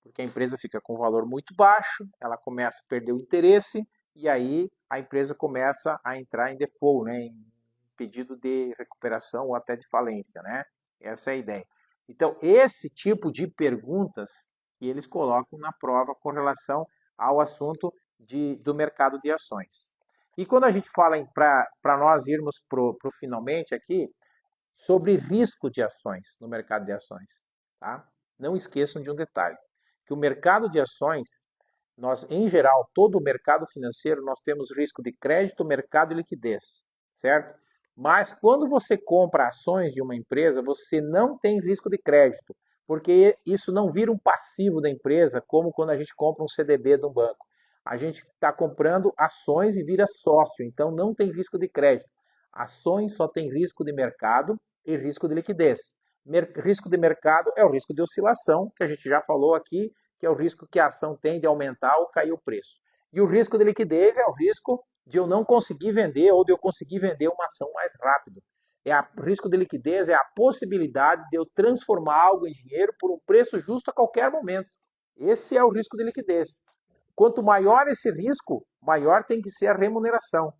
Porque a empresa fica com um valor muito baixo, ela começa a perder o interesse e aí a empresa começa a entrar em default, né? Em pedido de recuperação ou até de falência, né? Essa é a ideia. Então, esse tipo de perguntas que eles colocam na prova com relação ao assunto do mercado de ações. E quando a gente fala para nós irmos pro finalmente aqui, sobre risco de ações no mercado de ações, tá? Não esqueçam de um detalhe, que o mercado de ações, nós em geral, todo o mercado financeiro, nós temos risco de crédito, mercado e liquidez, certo? Mas quando você compra ações de uma empresa, você não tem risco de crédito, porque isso não vira um passivo da empresa, como quando a gente compra um CDB de um banco. A gente está comprando ações e vira sócio, então não tem risco de crédito. Ações só tem risco de mercado e risco de liquidez. Risco de mercado é o risco de oscilação, que a gente já falou aqui, que é o risco que a ação tem de aumentar ou cair o preço. E o risco de liquidez é o risco de eu não conseguir vender ou de eu conseguir vender uma ação mais rápido. O risco de liquidez é a possibilidade de eu transformar algo em dinheiro por um preço justo a qualquer momento. Esse é o risco de liquidez. Quanto maior esse risco, maior tem que ser a remuneração.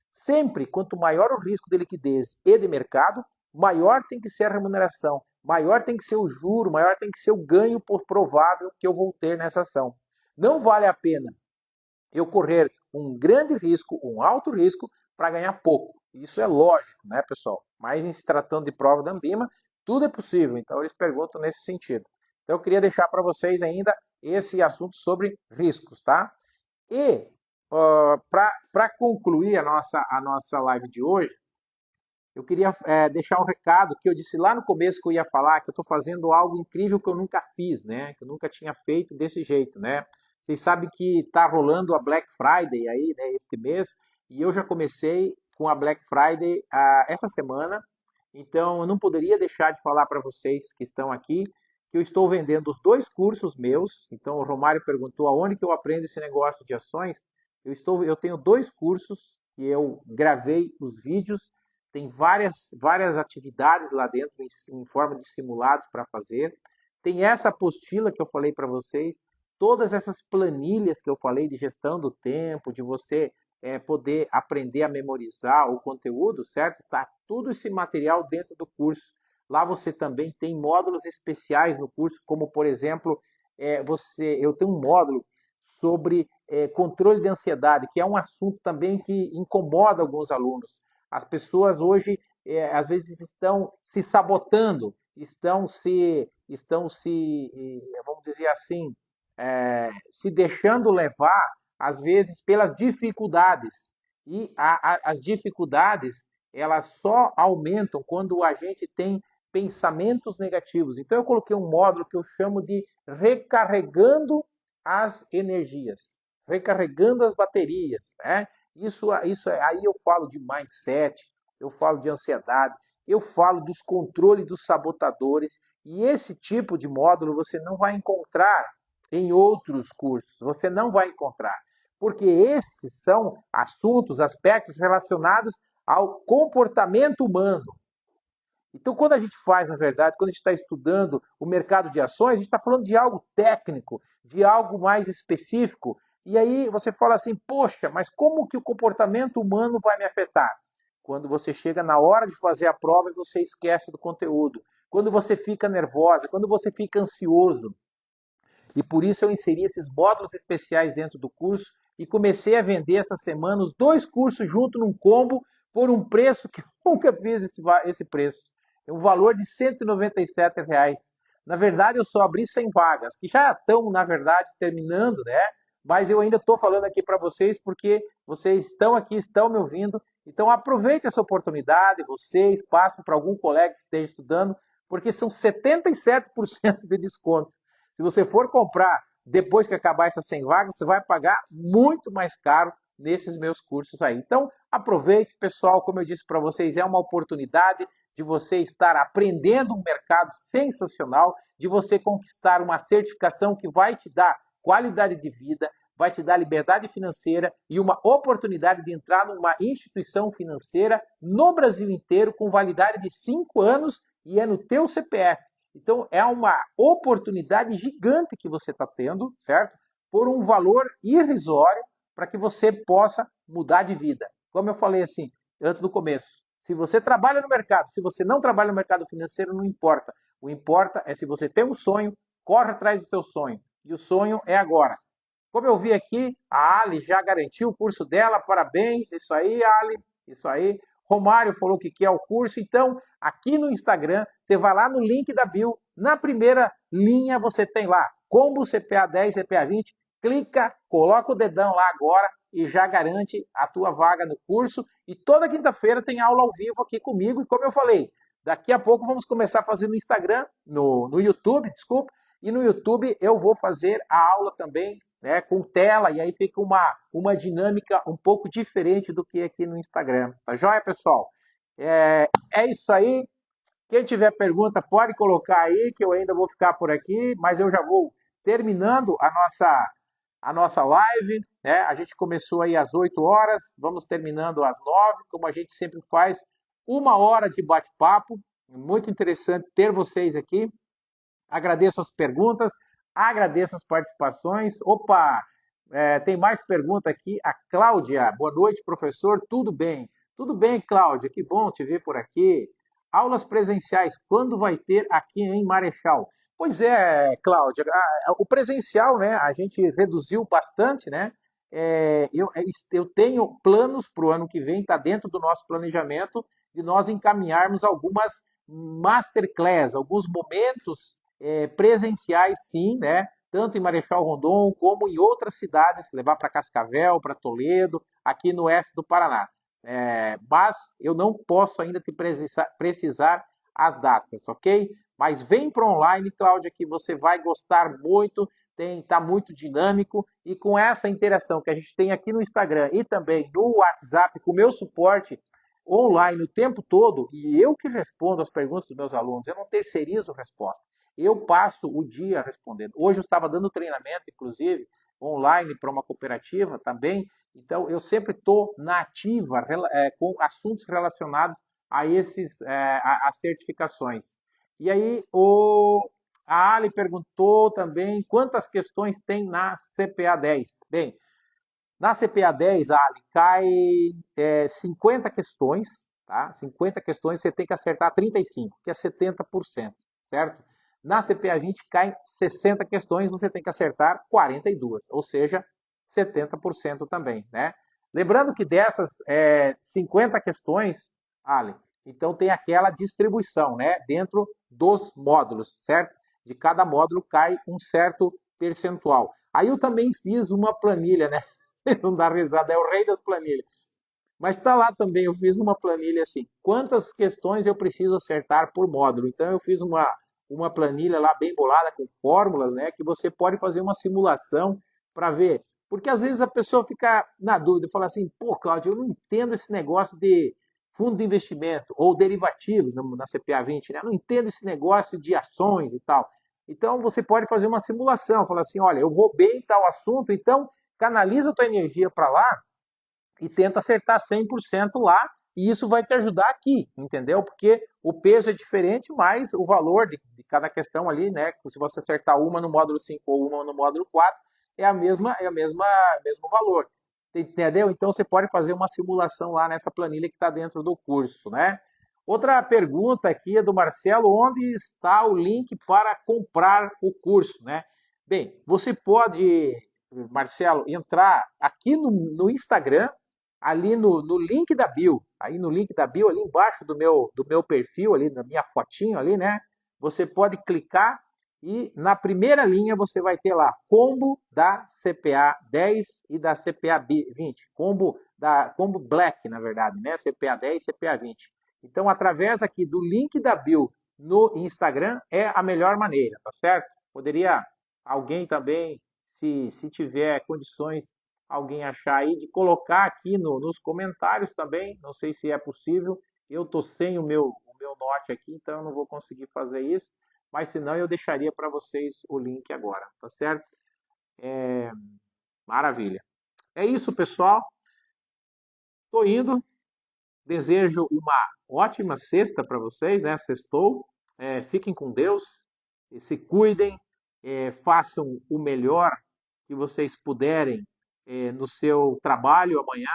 Sempre, quanto maior o risco de liquidez e de mercado, maior tem que ser a remuneração, maior tem que ser o juro, maior tem que ser o ganho por provável que eu vou ter nessa ação. Não vale a pena eu correr um grande risco, um alto risco, para ganhar pouco. Isso é lógico, né, pessoal? Mas em se tratando de prova da Ambima, tudo é possível. Então eles perguntam nesse sentido. Então eu queria deixar para vocês ainda esse assunto sobre riscos, tá? E para concluir a nossa live de hoje, eu queria deixar um recado que eu disse lá no começo que eu ia falar, que eu estou fazendo algo incrível que eu nunca fiz, né? Que eu nunca tinha feito desse jeito, né? Vocês sabem que está rolando a Black Friday aí, né, este mês, e eu já comecei com a Black Friday essa semana, então eu não poderia deixar de falar para vocês que estão aqui que eu estou vendendo os dois cursos meus. Então o Romário perguntou aonde que eu aprendo esse negócio de ações. Eu tenho dois cursos que eu gravei os vídeos tem várias atividades lá dentro em forma de simulados para fazer. Tem essa apostila que eu falei para vocês, todas essas planilhas que eu falei de gestão do tempo, de você poder aprender a memorizar o conteúdo, certo? Tá tudo esse material dentro do curso. Lá você também tem módulos especiais no curso, como por exemplo, eu tenho um módulo sobre controle de ansiedade, que é um assunto também que incomoda alguns alunos. As pessoas hoje, às vezes, estão se sabotando, vamos dizer assim, se deixando levar, às vezes, pelas dificuldades. E as dificuldades, elas só aumentam quando a gente tem pensamentos negativos. Então, eu coloquei um módulo que eu chamo de recarregando as energias, recarregando as baterias, né? Aí eu falo de mindset, eu falo de ansiedade, eu falo dos controles dos sabotadores, e esse tipo de módulo você não vai encontrar em outros cursos, você não vai encontrar, porque esses são assuntos, aspectos relacionados ao comportamento humano. Então, quando a gente faz, na verdade, quando a gente está estudando o mercado de ações, a gente está falando de algo técnico, de algo mais específico. E aí você fala assim, poxa, mas como que o comportamento humano vai me afetar? Quando você chega na hora de fazer a prova e você esquece do conteúdo. Quando você fica nervosa, quando você fica ansioso. E por isso eu inseri esses módulos especiais dentro do curso e comecei a vender essa semana os 2 cursos junto num combo por um preço que eu nunca fiz esse preço. É um valor de R$ 197 reais. Na verdade, eu só abri 100 vagas, que já estão, na verdade, terminando, né? Mas eu ainda estou falando aqui para vocês porque vocês estão aqui, estão me ouvindo. Então aproveite essa oportunidade, vocês passem para algum colega que esteja estudando, porque são 77% de desconto. Se você for comprar depois que acabar essas 100 vagas, você vai pagar muito mais caro nesses meus cursos aí. Então, aproveite, pessoal, como eu disse para vocês, é uma oportunidade de você estar aprendendo um mercado sensacional, de você conquistar uma certificação que vai te dar qualidade de vida, vai te dar liberdade financeira e uma oportunidade de entrar numa instituição financeira no Brasil inteiro com validade de 5 anos e é no teu CPF. Então, é uma oportunidade gigante que você está tendo, certo? Por um valor irrisório para que você possa mudar de vida. Como eu falei assim, antes do começo, se você trabalha no mercado, se você não trabalha no mercado financeiro, não importa. O importa é se você tem um sonho, corre atrás do teu sonho. E o sonho é agora. Como eu vi aqui, a Ali já garantiu o curso dela, parabéns, isso aí, Ali, isso aí. Romário falou que quer o curso, então aqui no Instagram, você vai lá no link da bio, na primeira linha você tem lá, combo CPA 10, CPA 20, clica, coloca o dedão lá agora e já garante a tua vaga no curso. E toda quinta-feira tem aula ao vivo aqui comigo, e como eu falei, daqui a pouco vamos começar a fazer no Instagram, no YouTube, desculpa, e no YouTube eu vou fazer a aula também, né, com tela, e aí fica uma dinâmica um pouco diferente do que aqui no Instagram. Tá joia, pessoal? É isso aí. Quem tiver pergunta pode colocar aí, que eu ainda vou ficar por aqui, mas eu já vou terminando a nossa live, né? A gente começou aí às 8 horas, vamos terminando às 9, como a gente sempre faz, 1 hora de bate-papo. Muito interessante ter vocês aqui. Agradeço as perguntas, agradeço as participações. Opa, tem mais pergunta aqui. A Cláudia, boa noite, professor, tudo bem? Tudo bem, Cláudia, que bom te ver por aqui. Aulas presenciais, quando vai ter aqui em Marechal? Pois é, Cláudia, o presencial, né, a gente reduziu bastante, né? Eu tenho planos para o ano que vem, está dentro do nosso planejamento, de nós encaminharmos algumas masterclass, alguns momentos presenciais, sim, né? Tanto em Marechal Rondon como em outras cidades, levar para Cascavel, para Toledo, aqui no oeste do Paraná. Mas eu não posso ainda te precisar as datas, ok? Mas vem para online, Cláudia, que você vai gostar muito, tá muito dinâmico e com essa interação que a gente tem aqui no Instagram e também no WhatsApp, com o meu suporte online o tempo todo, e eu que respondo as perguntas dos meus alunos, eu não terceirizo resposta. Eu passo o dia respondendo. Hoje eu estava dando treinamento, inclusive, online para uma cooperativa também, então eu sempre estou na ativa com assuntos relacionados as certificações. E aí a Ali perguntou também quantas questões tem na CPA 10. Bem, na CPA 10, Ali, cai 50 questões, tá? 50 questões, você tem que acertar 35, que é 70%, certo? Na CPA 20 cai 60 questões, você tem que acertar 42, ou seja, 70% também, né? Lembrando que dessas 50 questões, Ali, então tem aquela distribuição, né? Dentro dos módulos, certo? De cada módulo cai um certo percentual. Aí eu também fiz uma planilha, né? Não dá risada, é o rei das planilhas. Mas está lá também, eu fiz uma planilha assim, quantas questões eu preciso acertar por módulo. Então eu fiz uma planilha lá bem bolada com fórmulas, né, que você pode fazer uma simulação para ver. Porque às vezes a pessoa fica na dúvida, fala assim, pô, Cláudio, eu não entendo esse negócio de fundo de investimento ou derivativos na CPA 20, né? Eu não entendo esse negócio de ações e tal. Então você pode fazer uma simulação, falar assim, olha, eu vou bem em tal assunto, então canaliza a tua energia para lá e tenta acertar 100% lá, e isso vai te ajudar aqui, entendeu? Porque o peso é diferente, mas o valor de cada questão ali, né? Se você acertar uma no módulo 5 ou uma no módulo 4, é mesmo valor. Entendeu? Então você pode fazer uma simulação lá nessa planilha que está dentro do curso, né? Outra pergunta aqui é do Marcelo, onde está o link para comprar o curso, né? Bem, você pode, Marcelo, entrar aqui no Instagram, ali no link da bio, aí no link da bio, ali embaixo do meu perfil, ali na minha fotinho ali, né? Você pode clicar e na primeira linha você vai ter lá combo da CPA 10 e da CPA 20, combo Black, na verdade, né? CPA 10 e CPA 20. Então, através aqui do link da bio no Instagram é a melhor maneira, tá certo? Poderia alguém também, se tiver condições, alguém achar aí, de colocar aqui nos comentários também, não sei se é possível, eu estou sem o meu note aqui, então eu não vou conseguir fazer isso, mas senão eu deixaria para vocês o link agora, tá certo? Maravilha. É isso, pessoal. Estou indo, desejo uma ótima sexta para vocês, né? Sextou. Fiquem com Deus, se cuidem, façam o melhor que vocês puderem no seu trabalho amanhã,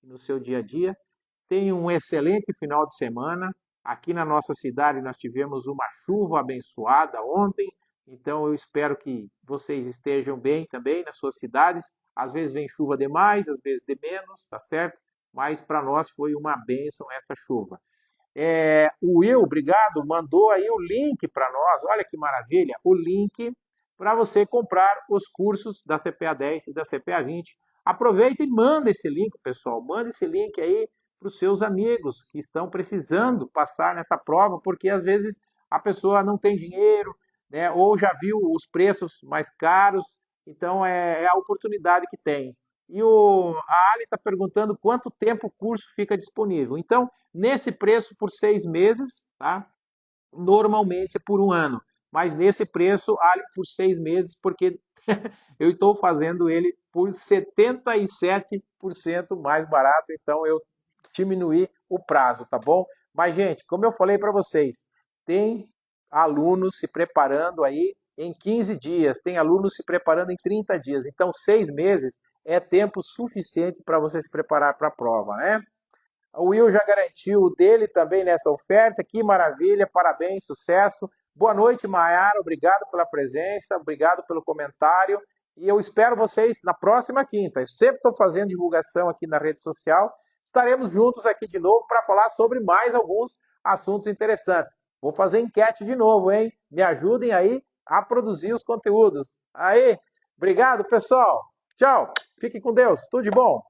no seu dia a dia. Tenham um excelente final de semana. Aqui na nossa cidade nós tivemos uma chuva abençoada ontem, então eu espero que vocês estejam bem também nas suas cidades. Às vezes vem chuva demais, às vezes de menos, tá certo? Mas para nós foi uma bênção essa chuva. O Will, obrigado, mandou aí o link para nós. Olha que maravilha, o link para você comprar os cursos da CPA 10 e da CPA 20. Aproveita e manda esse link, pessoal. Manda esse link aí para os seus amigos que estão precisando passar nessa prova, porque às vezes a pessoa não tem dinheiro, né, ou já viu os preços mais caros, então é a oportunidade que tem. E a Ali está perguntando quanto tempo o curso fica disponível. Então, nesse preço por 6 meses, tá? Normalmente é por um ano. Mas nesse preço, Ali, por 6 meses, porque eu estou fazendo ele por 77% mais barato, então eu diminuí o prazo, tá bom? Mas, gente, como eu falei para vocês, tem alunos se preparando aí em 15 dias, tem alunos se preparando em 30 dias. Então, 6 meses é tempo suficiente para você se preparar para a prova, né? O Will já garantiu o dele também nessa oferta. Que maravilha, parabéns, sucesso. Boa noite, Maiara. Obrigado pela presença, obrigado pelo comentário. E eu espero vocês na próxima quinta. Eu sempre estou fazendo divulgação aqui na rede social. Estaremos juntos aqui de novo para falar sobre mais alguns assuntos interessantes. Vou fazer enquete de novo, hein? Me ajudem aí a produzir os conteúdos. Aí, obrigado, pessoal. Tchau. Fiquem com Deus. Tudo de bom.